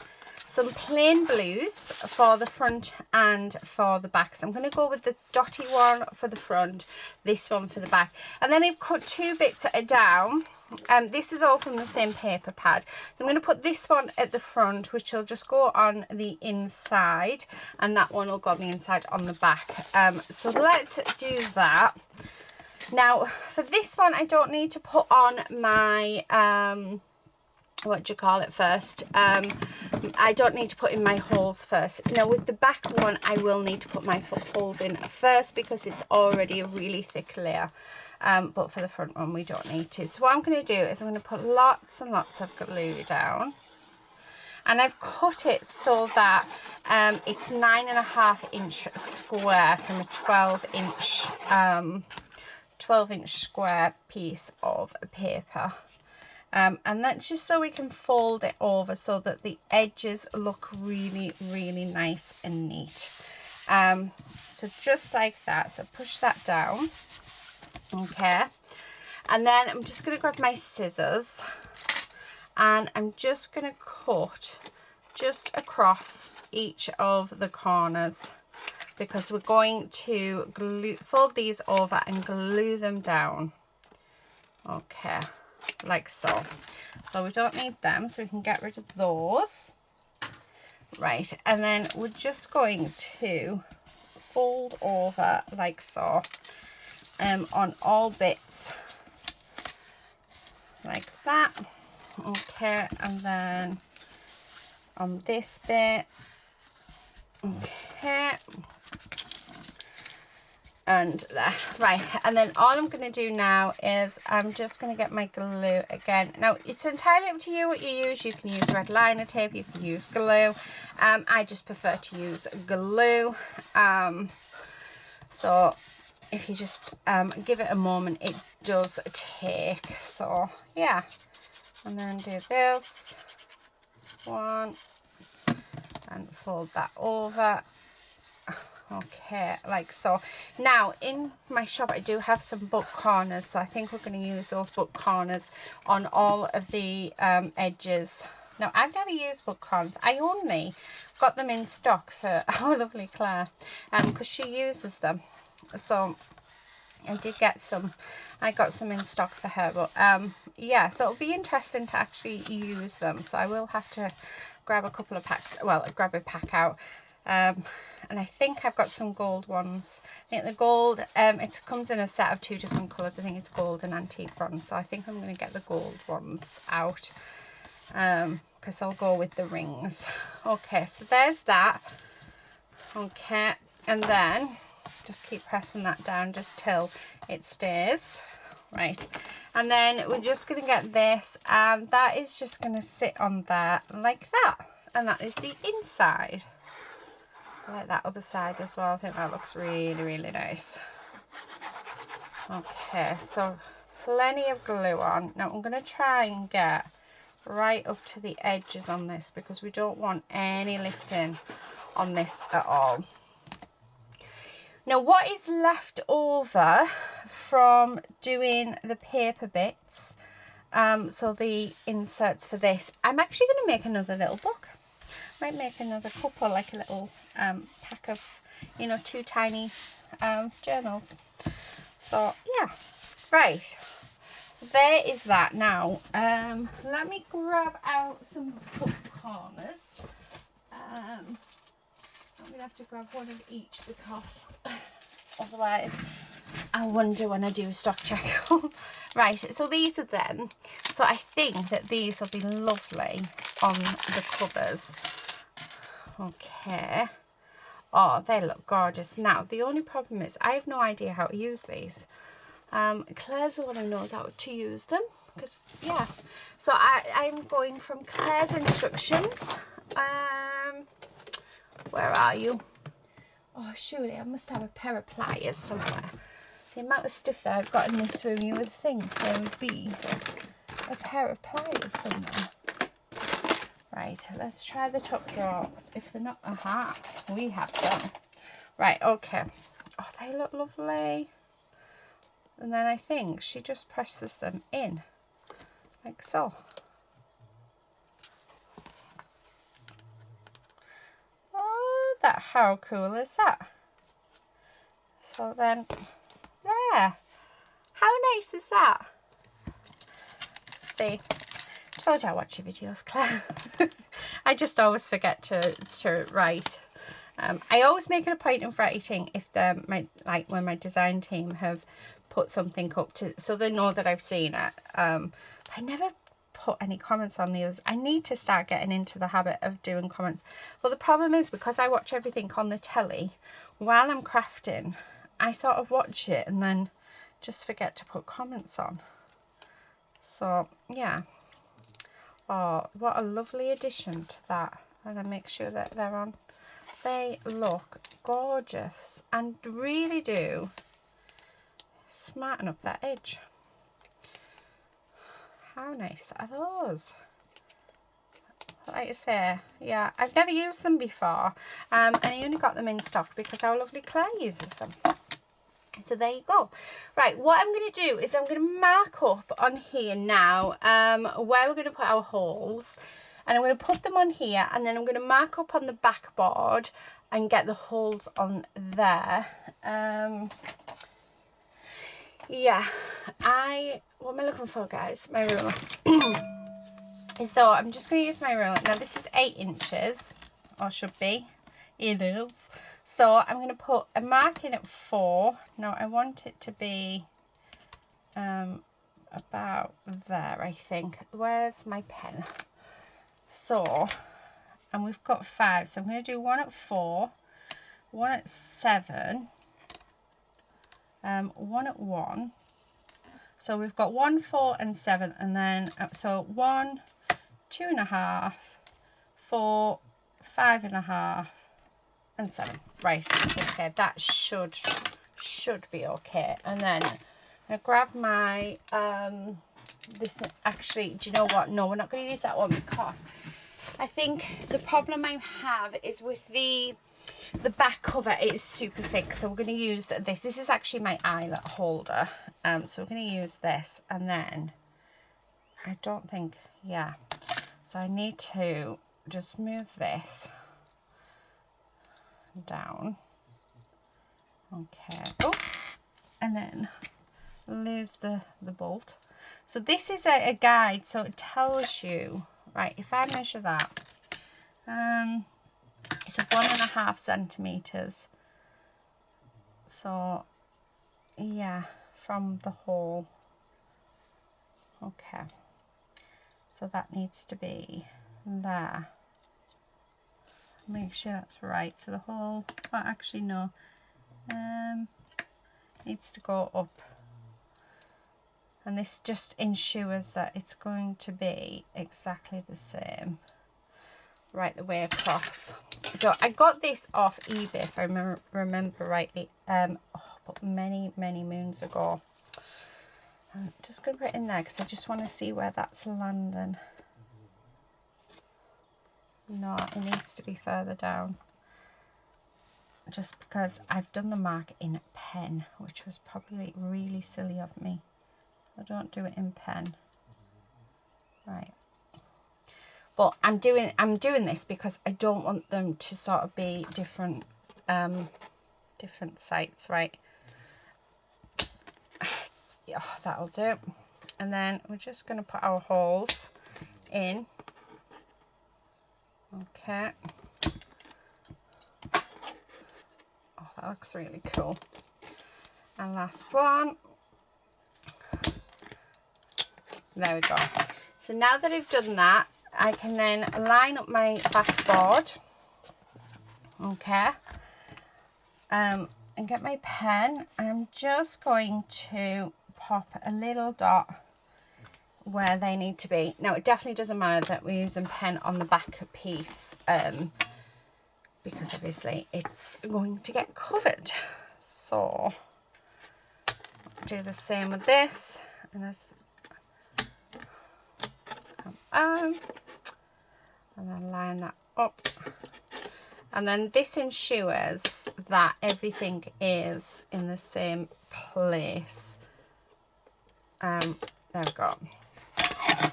some plain blues for the front and for the back. So I'm going to go with the dotty one for the front, this one for the back. And then I've cut two bits down. This is all from the same paper pad. So I'm going to put this one at the front, which will just go on the inside. And that one will go on the inside on the back. So let's do that. Now, for this one, I don't need to put on my... what do you call it first? I don't need to put in my holes first. Now with the back one, I will need to put my holes in first because it's already a really thick layer. But for the front one, we don't need to. So what I'm going to do is I'm going to put lots and lots of glue down. And I've cut it so that it's 9.5 inch square from a 12 inch square piece of paper. And that's just so we can fold it over so that the edges look really, really nice and neat. So just like that. So push that down. Okay. And then I'm just going to grab my scissors and I'm just going to cut just across each of the corners because we're going to fold these over and glue them down. Okay. Like so. So we don't need them, so we can get rid of those. Right, and then we're just going to fold over like so on all bits like that. Okay, and then on this bit. Okay. And there. Right, and then all I'm going to do now is I'm just going to get my glue again. Now it's entirely up to you what you use. You can use red liner tape, you can use glue. I just prefer to use glue. So if you just give it a moment, it does take. So yeah, and then do this one and fold that over. Okay, like so. Now in my shop I do have some book corners, so I think we're going to use those book corners on all of the edges. Now I've never used book corners. I only got them in stock for our lovely Claire because she uses them. So I did get some, I got some in stock for her, but yeah, so it'll be interesting to actually use them. So I will have to grab a couple of packs, well, grab a pack out. And I think I've got some gold ones. I think the gold, it comes in a set of 2 different colours. I think it's gold and antique bronze. So I think I'm going to get the gold ones out because I'll go with the rings. Okay, so there's that. Okay, and then just keep pressing that down just till it stays. Right, and then we're just going to get this, and that is just going to sit on there like that. And that is the inside. I like that other side as well. I think that looks really, really nice. Okay, so plenty of glue on. Now I'm going to try and get right up to the edges on this because we don't want any lifting on this at all. Now what is left over from doing the paper bits, so the inserts for this, I'm actually going to make another little book. Might make another couple, like a little pack of, you know, 2 tiny journals. So yeah, right, so there is that. Now let me grab out some book corners. I'm gonna have to grab one of each because otherwise I wonder when I do stock check. Right, so these are them. So I think that these will be lovely on the covers. Okay. Oh, they look gorgeous. Now, the only problem is I have no idea how to use these. Claire's the one who knows how to use them. Because, yeah. So I'm going from Claire's instructions. Where are you? Oh, surely I must have a pair of pliers somewhere. The amount of stuff that I've got in this room, you would think there would be a pair of pliers somewhere. Right, let's try the top drawer. If they're not, we have some. Right, okay. Oh, they look lovely. And then I think she just presses them in, like so. Oh, how cool is that? So then, there. How nice is that? See, told you I watch your videos, Claire. I just always forget to write. I always make it a point of writing if when my design team have put something up so they know that I've seen it. I never put any comments on the others. I need to start getting into the habit of doing comments. Well, the problem is because I watch everything on the telly while I'm crafting, I sort of watch it and then just forget to put comments on. So yeah. Oh, what a lovely addition to that. And then make sure that they're on. They look gorgeous and really do smarten up that edge. How nice are those? Like I say, yeah, I've never used them before, and I only got them in stock because our lovely Claire uses them. So there you go. Right, what I'm going to do is I'm going to mark up on here now where we're going to put our holes, and I'm going to put them on here, and then I'm going to mark up on the backboard and get the holes on there. Yeah, what am I looking for, guys? My ruler. So I'm just going to use my ruler. Now this is 8 inches, or should be. It is. So I'm going to put a mark in at 4. Now I want it to be about there, I think. Where's my pen? So, and we've got 5. So I'm going to do 1 at 4, 1 at 7, 1 at 1. So we've got 1, 4 and 7, and then so 1, 2.5, 4, 5.5 and 7. Right, okay, that should be okay. And then I'm gonna grab my this. Actually, do you know what? No, we're not going to use that one because I think the problem I have is with the back cover. It is super thick, so we're going to use this. This is actually my eyelet holder, so we're going to use this. And then I don't think, yeah, so I need to just move this down. Okay. Oh, and then lose the bolt. So this is a guide, so it tells you, right, if I measure that, it's 1.5 centimeters. So yeah, from the hole. Okay, so that needs to be there. Make sure that's right. So the hole, well, actually no, needs to go up, and this just ensures that it's going to be exactly the same right the way across. So I got this off eBay, if I remember rightly, but many moons ago. I'm just going to put it in there because I just want to see where that's landing. No, it needs to be further down, just because I've done the mark in pen, which was probably really silly of me. I don't do it in pen. Right. But I'm doing this because I don't want them to sort of be different sites, right? Yeah, that'll do. And then we're just going to put our holes in. Okay. Oh, that looks really cool. And last one. There we go. So now that I've done that, I can then line up my backboard. Okay. And get my pen, and I'm just going to pop a little dot where they need to be. Now, it definitely doesn't matter that we're using pen on the back piece, because obviously it's going to get covered. So do the same with this, and this, and then line that up. And then this ensures that everything is in the same place. There we go.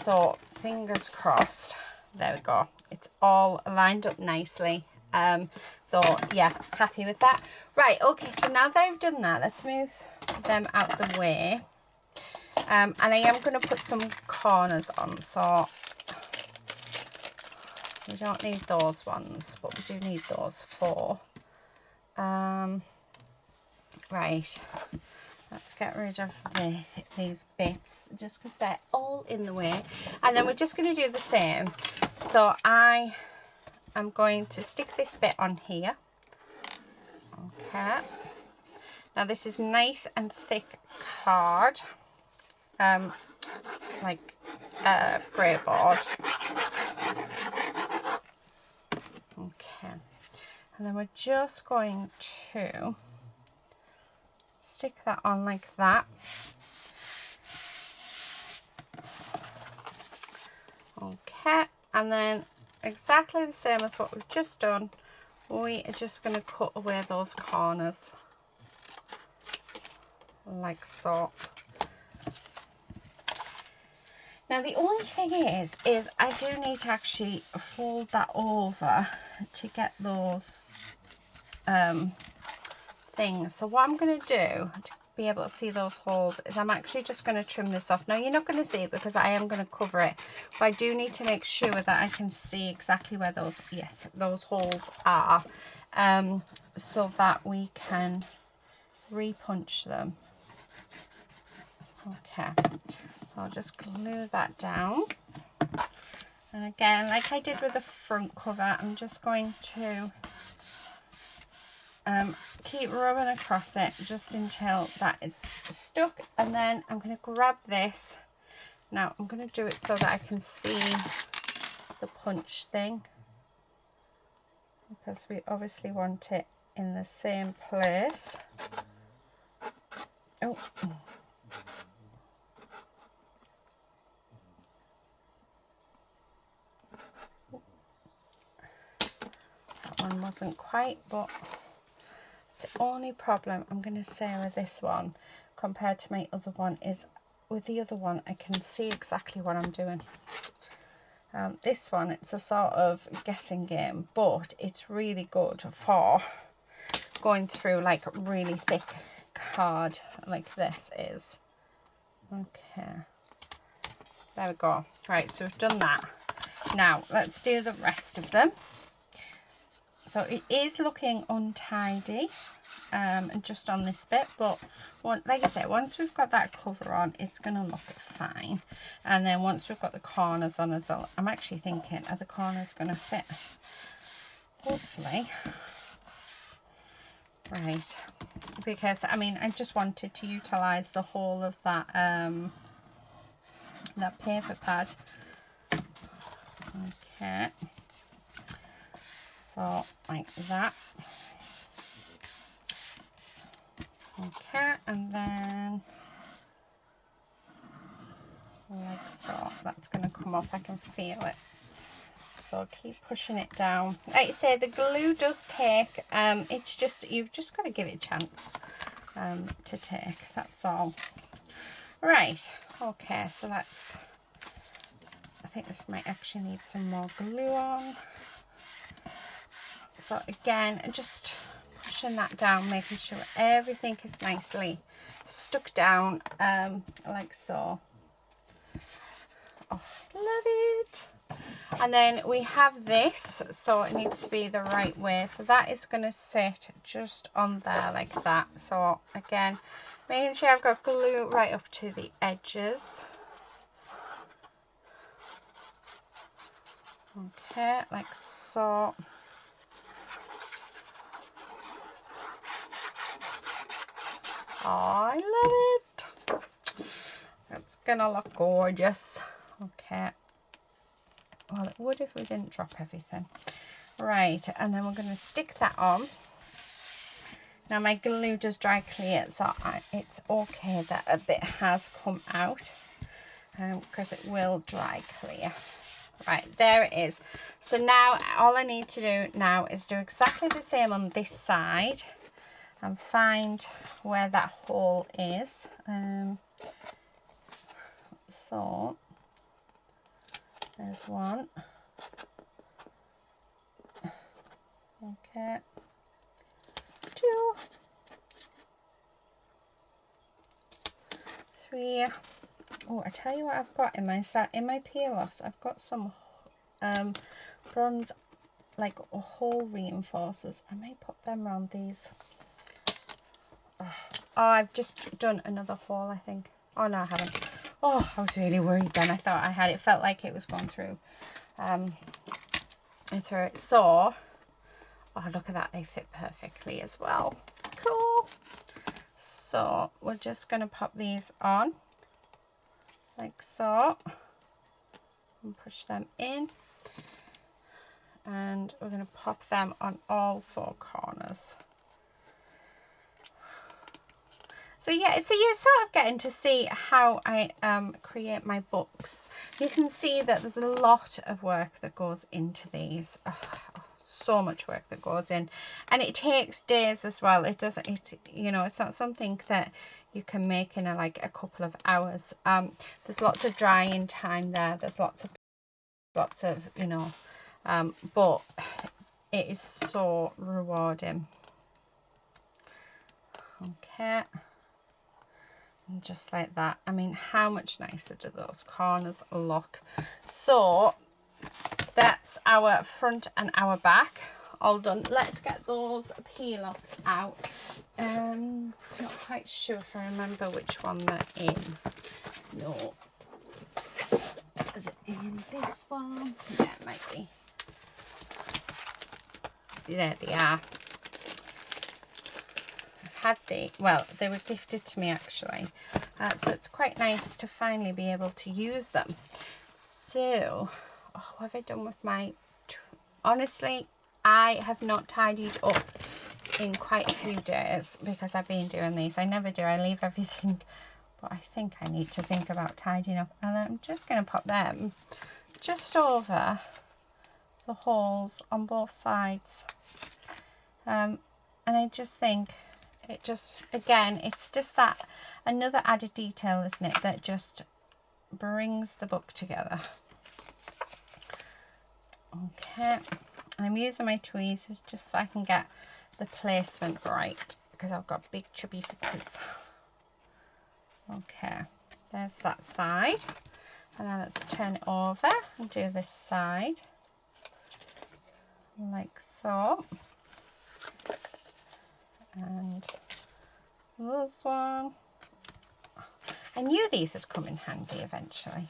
So fingers crossed. There we go. It's all lined up nicely. So yeah, happy with that. Right, okay, so now that I've done that, let's move them out the way. And I am going to put some corners on. So we don't need those ones, but we do need those 4. Right, let's get rid of these bits just because they're all in the way. And then we're just going to do the same. So I am going to stick this bit on here. Okay. Now this is nice and thick card, like grey board. Okay, and then we're just going to stick that on like that. Okay, and then exactly the same as what we've just done, we are just going to cut away those corners like so. Now the only thing is I do need to actually fold that over to get those things. So what I'm going to do to be able to see those holes is I'm actually just going to trim this off. Now you're not going to see it because I am going to cover it, but I do need to make sure that I can see exactly where those, yes, those holes are, so that we can repunch them. Okay, I'll just glue that down. And again, like I did with the front cover, I'm just going to keep rubbing across it just until that is stuck. And then I'm going to grab this. Now I'm going to do it so that I can see the punch thing, because we obviously want it in the same place. Oh. One wasn't quite, but it's the only problem I'm going to say with this one compared to my other one is with the other one I can see exactly what I'm doing. This one, it's a sort of guessing game, but it's really good for going through like really thick card like this is. Okay, there we go. Right, so we've done that. Now let's do the rest of them. So it is looking untidy, just on this bit, but like I said, once we've got that cover on, it's going to look fine. And then once we've got the corners on as well, I'm actually thinking, are the corners going to fit? Hopefully. Right, because I mean, I just wanted to utilise the whole of that, that paper pad. Okay. So like that. Okay, and then like so. That's going to come off, I can feel it. So keep pushing it down. Like I say, the glue does take, it's just, you've just got to give it a chance to take, that's all. Right, okay, so that's, I think this might actually need some more glue on. So again, just pushing that down, making sure everything is nicely stuck down, like so. Oh, love it. And then we have this, so it needs to be the right way. So that is going to sit just on there like that. So again, making sure I've got glue right up to the edges. Okay, like so. Oh, I love it. It's gonna look gorgeous. Okay. Well, it would if we didn't drop everything. Right, and then we're going to stick that on. Now my glue does dry clear, so it's okay that a bit has come out, because it will dry clear. Right, there it is. So now all I need to do now is do exactly the same on this side and find where that hole is. So there's one. Okay. 2, 3. Oh, I tell you what I've got in my peel-offs. I've got some bronze, like hole reinforcers. I may put them around these. Oh, I've just done another hole, I think. Oh no, I haven't. Oh, I was really worried then. I thought I had it. Felt like it was going through. Through it. So, oh look at that. They fit perfectly as well. Cool. So we're just going to pop these on like so and push them in, and we're going to pop them on all 4 corners. So yeah, so you're sort of getting to see how I create my books. You can see that there's a lot of work that goes into these. So much work that goes in, and it takes days as well. It doesn't, you know, it's not something that you can make in like a couple of hours. There's lots of drying time there. There's lots of, you know, but it is so rewarding. Okay. And just like that. I mean, how much nicer do those corners look? So that's our front and our back all done. Let's get those peel-offs out. Not quite sure if I remember which one they're in. No. Is it in this one? Yeah, it might be. There they are. Had well, they were gifted to me actually, so it's quite nice to finally be able to use them. So, oh, what have I done with my, honestly, I have not tidied up in quite a few days because I've been doing these. I never do. I leave everything, but I think I need to think about tidying up. And I'm just going to put them just over the holes on both sides, and I just think it just, again, it's just that another added detail, isn't it, that just brings the book together. Okay, and I'm using my tweezers just so I can get the placement right, because I've got big chubby fingers. Okay, there's that side, and then let's turn it over and do this side like so. And this one. I knew these would come in handy eventually.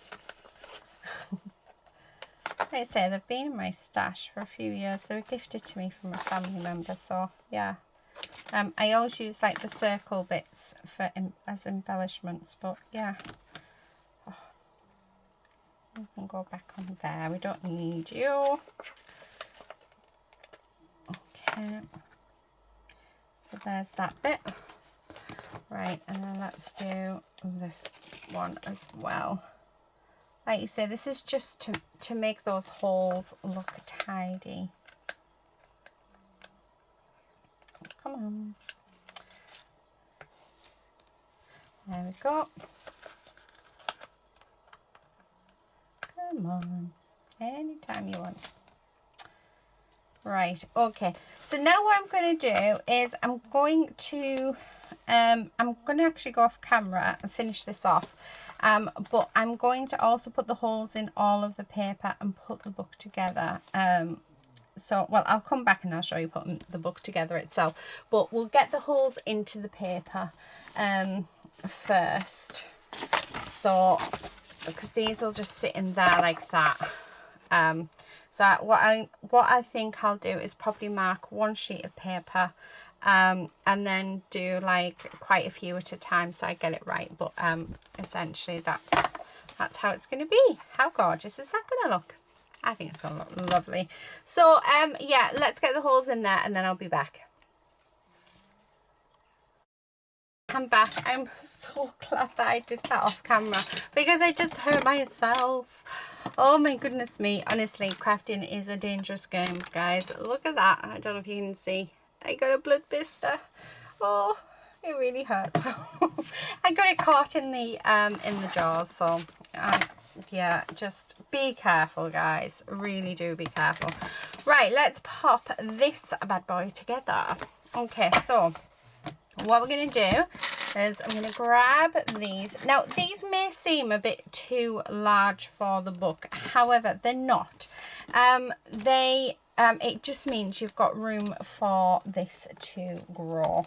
Like I say, they've been in my stash for a few years. They were gifted to me from a family member, so yeah. I always use like the circle bits for as embellishments, but yeah. Oh, we can go back on there. We don't need you. Okay. So there's that bit. Right, and then let's do this one as well. Like you say, this is just to make those holes look tidy. Come on. There we go. Come on. Anytime you want. Right, okay. So now what I'm going to do is I'm going to I'm going to actually go off camera and finish this off. But I'm going to also put the holes in all of the paper and put the book together. So, well, I'll come back and I'll show you putting the book together itself. But we'll get the holes into the paper first. So, because these will just sit in there like that. So what I think I'll do is probably mark one sheet of paper and then do like quite a few at a time so I get it right. But essentially that's how it's going to be. How gorgeous is that going to look? I think it's going to look lovely. So yeah, let's get the holes in there and then I'll be back. I'm back. I'm so glad that I did that off camera because I just hurt myself. Oh my goodness me. Honestly, crafting is a dangerous game, guys. Look at that. I don't know if you can see. I got a blood blister. Oh, it really hurts. I got it caught in the jaws. So yeah, just be careful, guys. Really do be careful. Right, let's pop this bad boy together. Okay, so what we're going to do is I'm going to grab these. Now, these may seem a bit too large for the book. However, they're not. It just means you've got room for this to grow.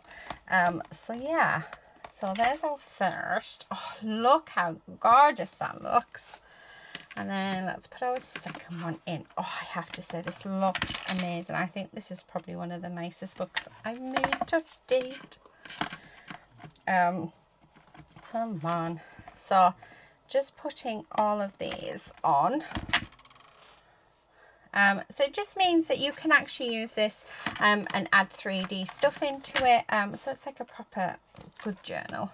So, yeah. So, there's our first. Oh, look how gorgeous that looks. And then let's put our second one in. Oh, I have to say, this looks amazing. I think this is probably one of the nicest books I've made to date. Come on. So just putting all of these on. So it just means that you can actually use this and add 3D stuff into it. So it's like a proper good journal.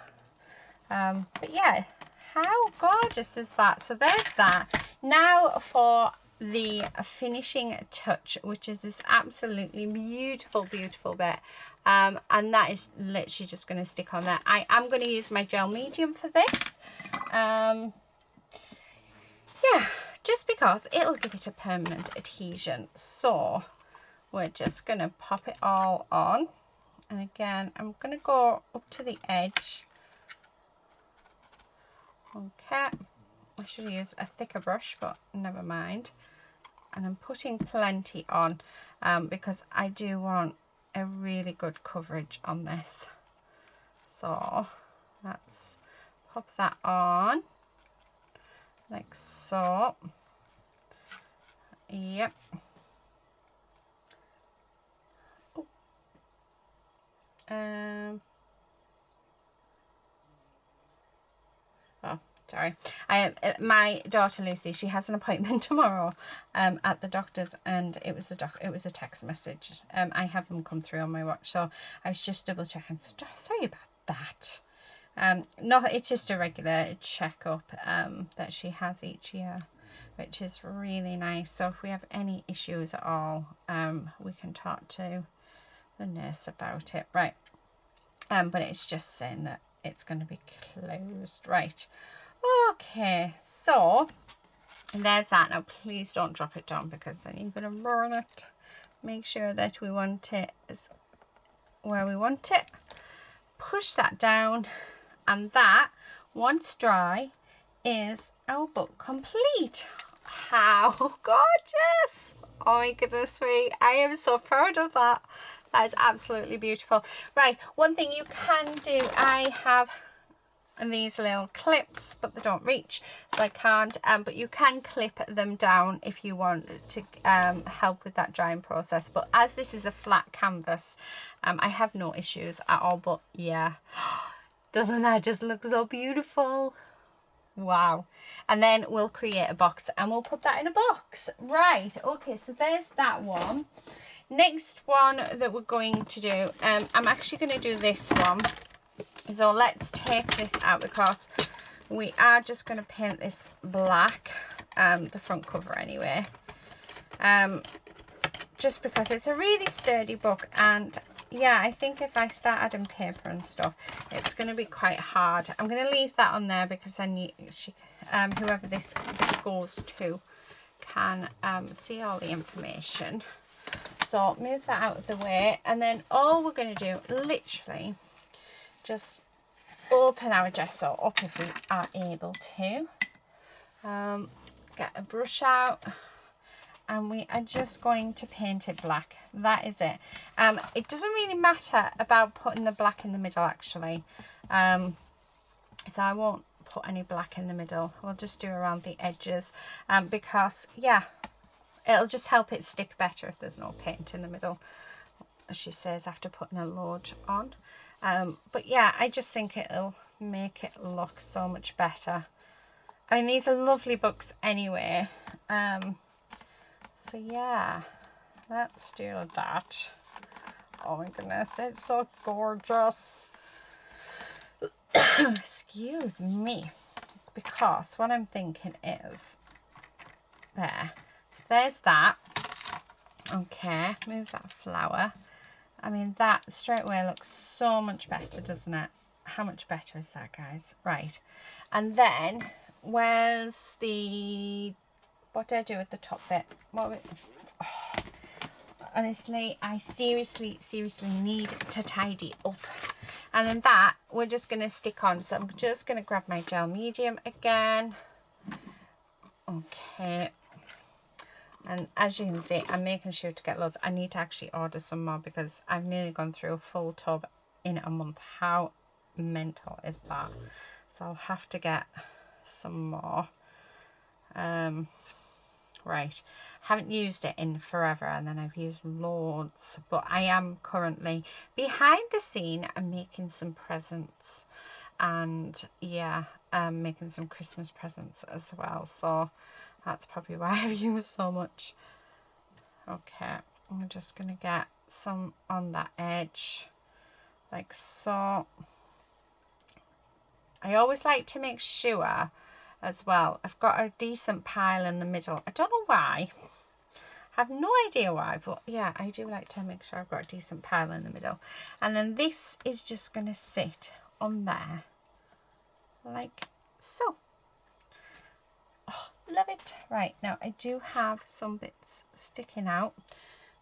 But yeah, how gorgeous is that? So there's that. Now for the finishing touch, which is this absolutely beautiful bit. And that is literally just going to stick on there. I am going to use my gel medium for this. Yeah, just because it'll give it a permanent adhesion. So we're just going to pop it all on. And again, I'm going to go up to the edge. Okay, I should use a thicker brush, but never mind. And I'm putting plenty on because I do want a really good coverage on this. So let's pop that on like so. Yep. Oh, sorry. My daughter Lucy, she has an appointment tomorrow at the doctor's, and it was a text message. I have them come through on my watch, so I was just double checking. So sorry about that. No, it's just a regular checkup that she has each year, which is really nice. So if we have any issues at all, we can talk to the nurse about it. Right. But it's just saying that it's going to be closed. Right. Okay. So there's that. Now please don't drop it down because then you're going to burn it. Make sure that we want it as where we want it. Push that down, and that, once dry, is our book complete. How gorgeous! Oh my goodness me, I am so proud of that. That is absolutely beautiful. Right, one thing you can do, I have these little clips, but they don't reach, so I can't, but you can clip them down if you want to help with that drying process. But as this is a flat canvas, I have no issues at all. But yeah, doesn't that just look so beautiful? Wow. And then we'll create a box and we'll put that in a box. Right, okay, so there's that one. Next one that we're going to do, I'm actually going to do this one. So let's take this out because we are just going to paint this black, the front cover anyway. Just because it's a really sturdy book, and yeah, I think if I start adding paper and stuff, it's going to be quite hard. I'm going to leave that on there because then whoever this goes to can see all the information. So move that out of the way, and then all we're going to do literally just open our gesso up if we are able to. Get a brush out, and we are just going to paint it black. That is it. It doesn't really matter about putting the black in the middle, actually. So I won't put any black in the middle. We'll just do around the edges, because yeah, it'll just help it stick better if there's no paint in the middle, as she says, after putting a load on. But yeah, I just think it'll make it look so much better. I mean, these are lovely books anyway. So yeah, let's do that. Oh my goodness, it's so gorgeous. Excuse me, because what I'm thinking is, there, so there's that. Okay, move that flower. I mean, that straight away looks so much better, doesn't it? How much better is that, guys? Right, and then where's the, what did I do with the top bit? Oh, honestly, I seriously need to tidy up. And then that we're just going to stick on. So I'm just going to grab my gel medium again. Okay. And as you can see, I'm making sure to get loads. I need to actually order some more because I've nearly gone through a full tub in a month. How mental is that? So I'll have to get some more. Right, haven't used it in forever, and then I've used loads, but I am currently behind the scene and making some presents, and yeah, making some Christmas presents as well, so that's probably why I've used so much. Okay, I'm just gonna get some on that edge like so. I always like to make sure as well I've got a decent pile in the middle. I don't know why, I have no idea why, but yeah, I do like to make sure I've got a decent pile in the middle. And then this is just going to sit on there like so. Oh, love it. Right, now I do have some bits sticking out,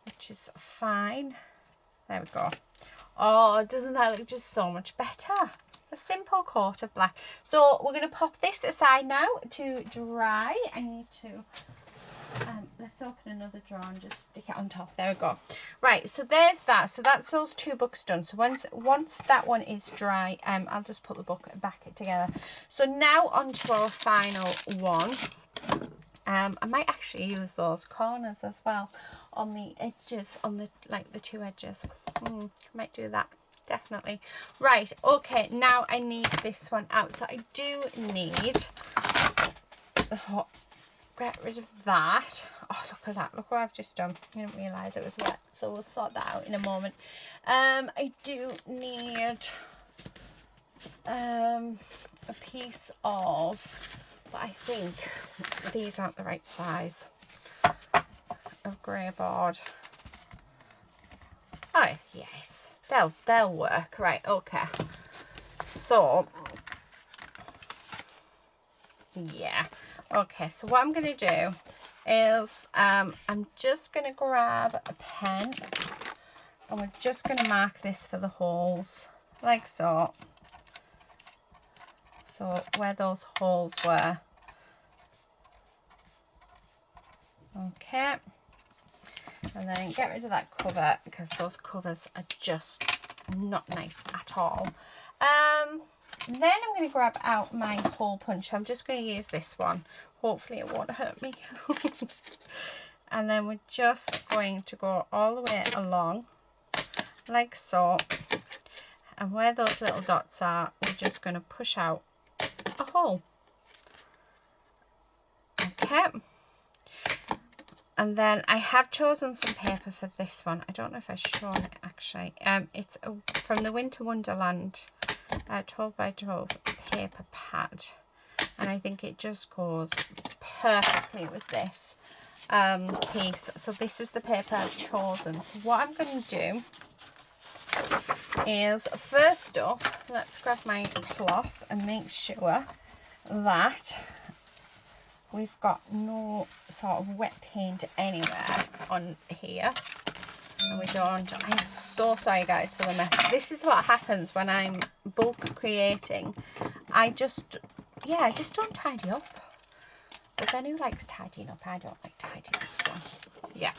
which is fine. There we go. Oh, doesn't that look just so much better? A simple coat of black. So we're going to pop this aside now to dry. I need to, let's open another drawer and just stick it on top. There we go. Right, so there's that. So that's those two books done. So once that one is dry, I'll just put the book back together. So now on to our final one. I might actually use those corners as well on the edges, on the like the two edges. Might do that. Definitely. Right, okay, now I need this one out. So I do need get rid of that. Oh, look at that. Look what I've just done. I didn't realise it was wet, so we'll sort that out in a moment. I do need a piece of, but I think these aren't the right size of grey board. Oh, yes. They'll work. Right, okay. So, yeah. Okay, so what I'm going to do is I'm just going to grab a pen and we're just going to mark this for the holes, like so. So, where those holes were. Okay. And then get rid of that cover because those covers are just not nice at all. Then I'm going to grab out my hole punch. I'm just going to use this one. Hopefully it won't hurt me. And then we're just going to go all the way along like so. And where those little dots are, we're just going to push out a hole. Okay. And then I have chosen some paper for this one. I don't know if I've shown it actually. It's from the Winter Wonderland 12 by 12 paper pad. And I think it just goes perfectly with this piece. So this is the paper I've chosen. So what I'm going to do is, first up, let's grab my cloth and make sure that we've got no sort of wet paint anywhere on here. And we don't. I'm so sorry guys for the mess. This is what happens when I'm bulk creating. I just don't tidy up. But then who likes tidying up? I don't like tidying up, so yeah.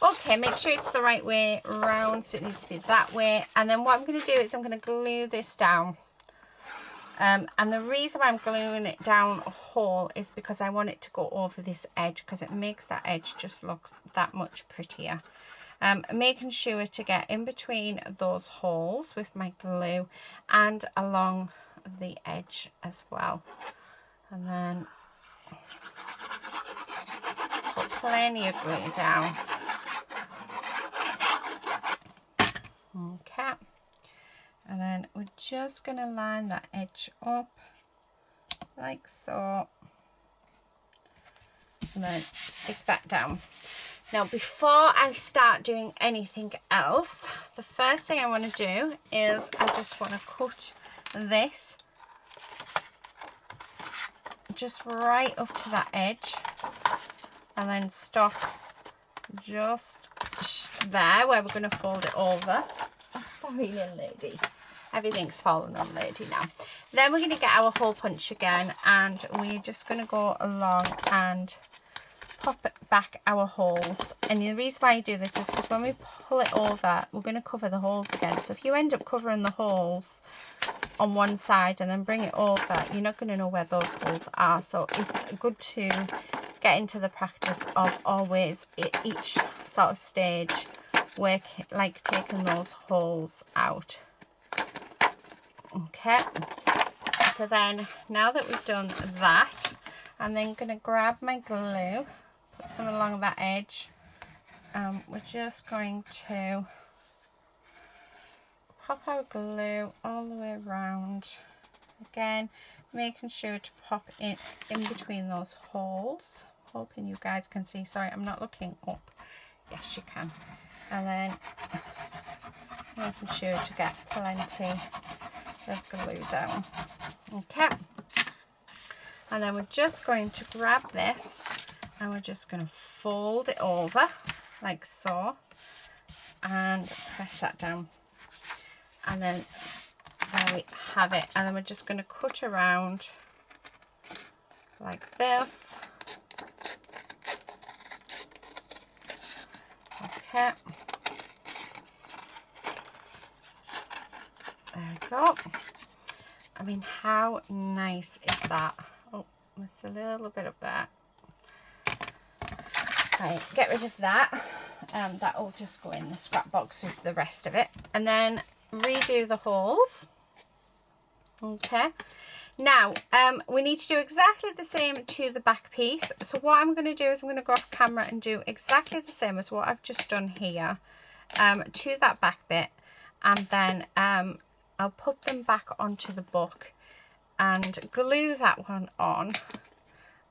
Okay, make sure it's the right way round, so it needs to be that way. And then what I'm going to do is I'm going to glue this down. And the reason why I'm gluing it down whole is because I want it to go over this edge, because it makes that edge just look that much prettier. Making sure to get in between those holes with my glue and along the edge as well. And then put plenty of glue down. Okay. And then we're just going to line that edge up like so. And then stick that down. Now, before I start doing anything else, the first thing I want to do is I just want to cut this just right up to that edge and then stop just there where we're going to fold it over. Oh, sorry, little lady. Everything's falling on lady now. Then we're going to get our hole punch again, and we're just going to go along and pop back our holes. And the reason why I do this is because when we pull it over, we're going to cover the holes again. So if you end up covering the holes on one side and then bring it over, you're not going to know where those holes are. So it's good to get into the practice of always at each sort of stage work like taking those holes out. Okay, so then now that we've done that, I'm then going to grab my glue, put some along that edge. We're just going to pop our glue all the way around. Again, making sure to pop it in between those holes. Hoping you guys can see. Sorry, I'm not looking up. Yes, you can. And then making sure to get plenty of glue down. Okay. And then we're just going to grab this and we're just going to fold it over like so and press that down. And then there we have it. And then we're just going to cut around like this. Okay. There we go. I mean, how nice is that? Oh, there's a little bit of that. Right, get rid of that. That'll just go in the scrap box with the rest of it. And then redo the holes. Okay. Now, we need to do exactly the same to the back piece. So what I'm going to do is I'm going to go off camera and do exactly the same as what I've just done here to that back bit. And then I'll put them back onto the book and glue that one on.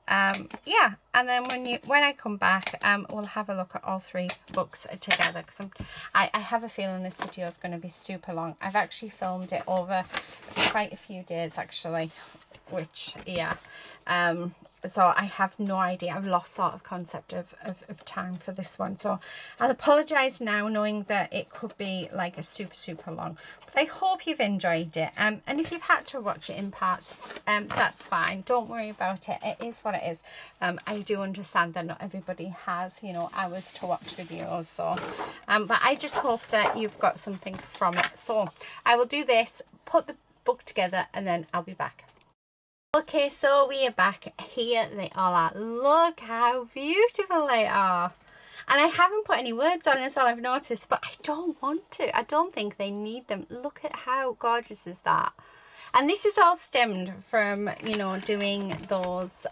Yeah, and then when I come back, we'll have a look at all three books together, because I have a feeling this video is going to be super long. I've actually filmed it over quite a few days actually, which yeah, so I have no idea. I've lost sort of concept of time for this one, so I'll apologize now knowing that it could be like a super long, but I hope you've enjoyed it. And if you've had to watch it in parts, that's fine, don't worry about it. It is what it is. I do understand that not everybody has, you know, hours to watch videos, so but I just hope that you've got something from it. So I will do this, put the book together, and then I'll be back. Okay, so we are back. Here they all are. Look how beautiful they are. And I haven't put any words on as well, I've noticed, but I don't want to. I don't think they need them. Look at how gorgeous is that. And this is all stemmed from, you know, doing those,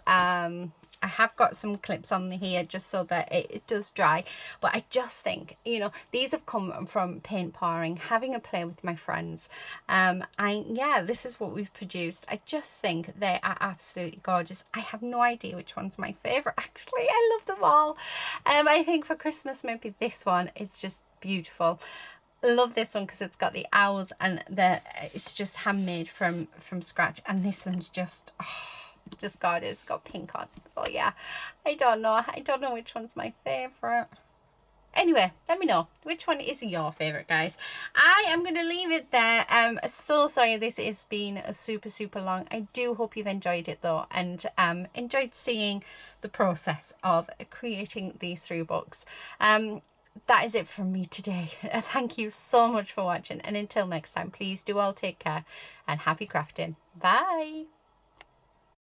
I have got some clips on here just so that it does dry, but I just think, you know, these have come from paint pouring, having a play with my friends. Yeah, this is what we've produced. I just think they are absolutely gorgeous. I have no idea which one's my favorite actually. I love them all. I think for Christmas maybe this one is just beautiful. Love this one because it's got the owls and it's just handmade from scratch, and this one's just gorgeous. It's got pink on, so yeah, I don't know which one's my favorite. Anyway, let me know which one is your favourite, guys. I am going to leave it there. So sorry this has been super long. I do hope you've enjoyed it though, and enjoyed seeing the process of creating these 3 books. That is it from me today. Thank you so much for watching, and until next time, please do all take care and happy crafting. Bye.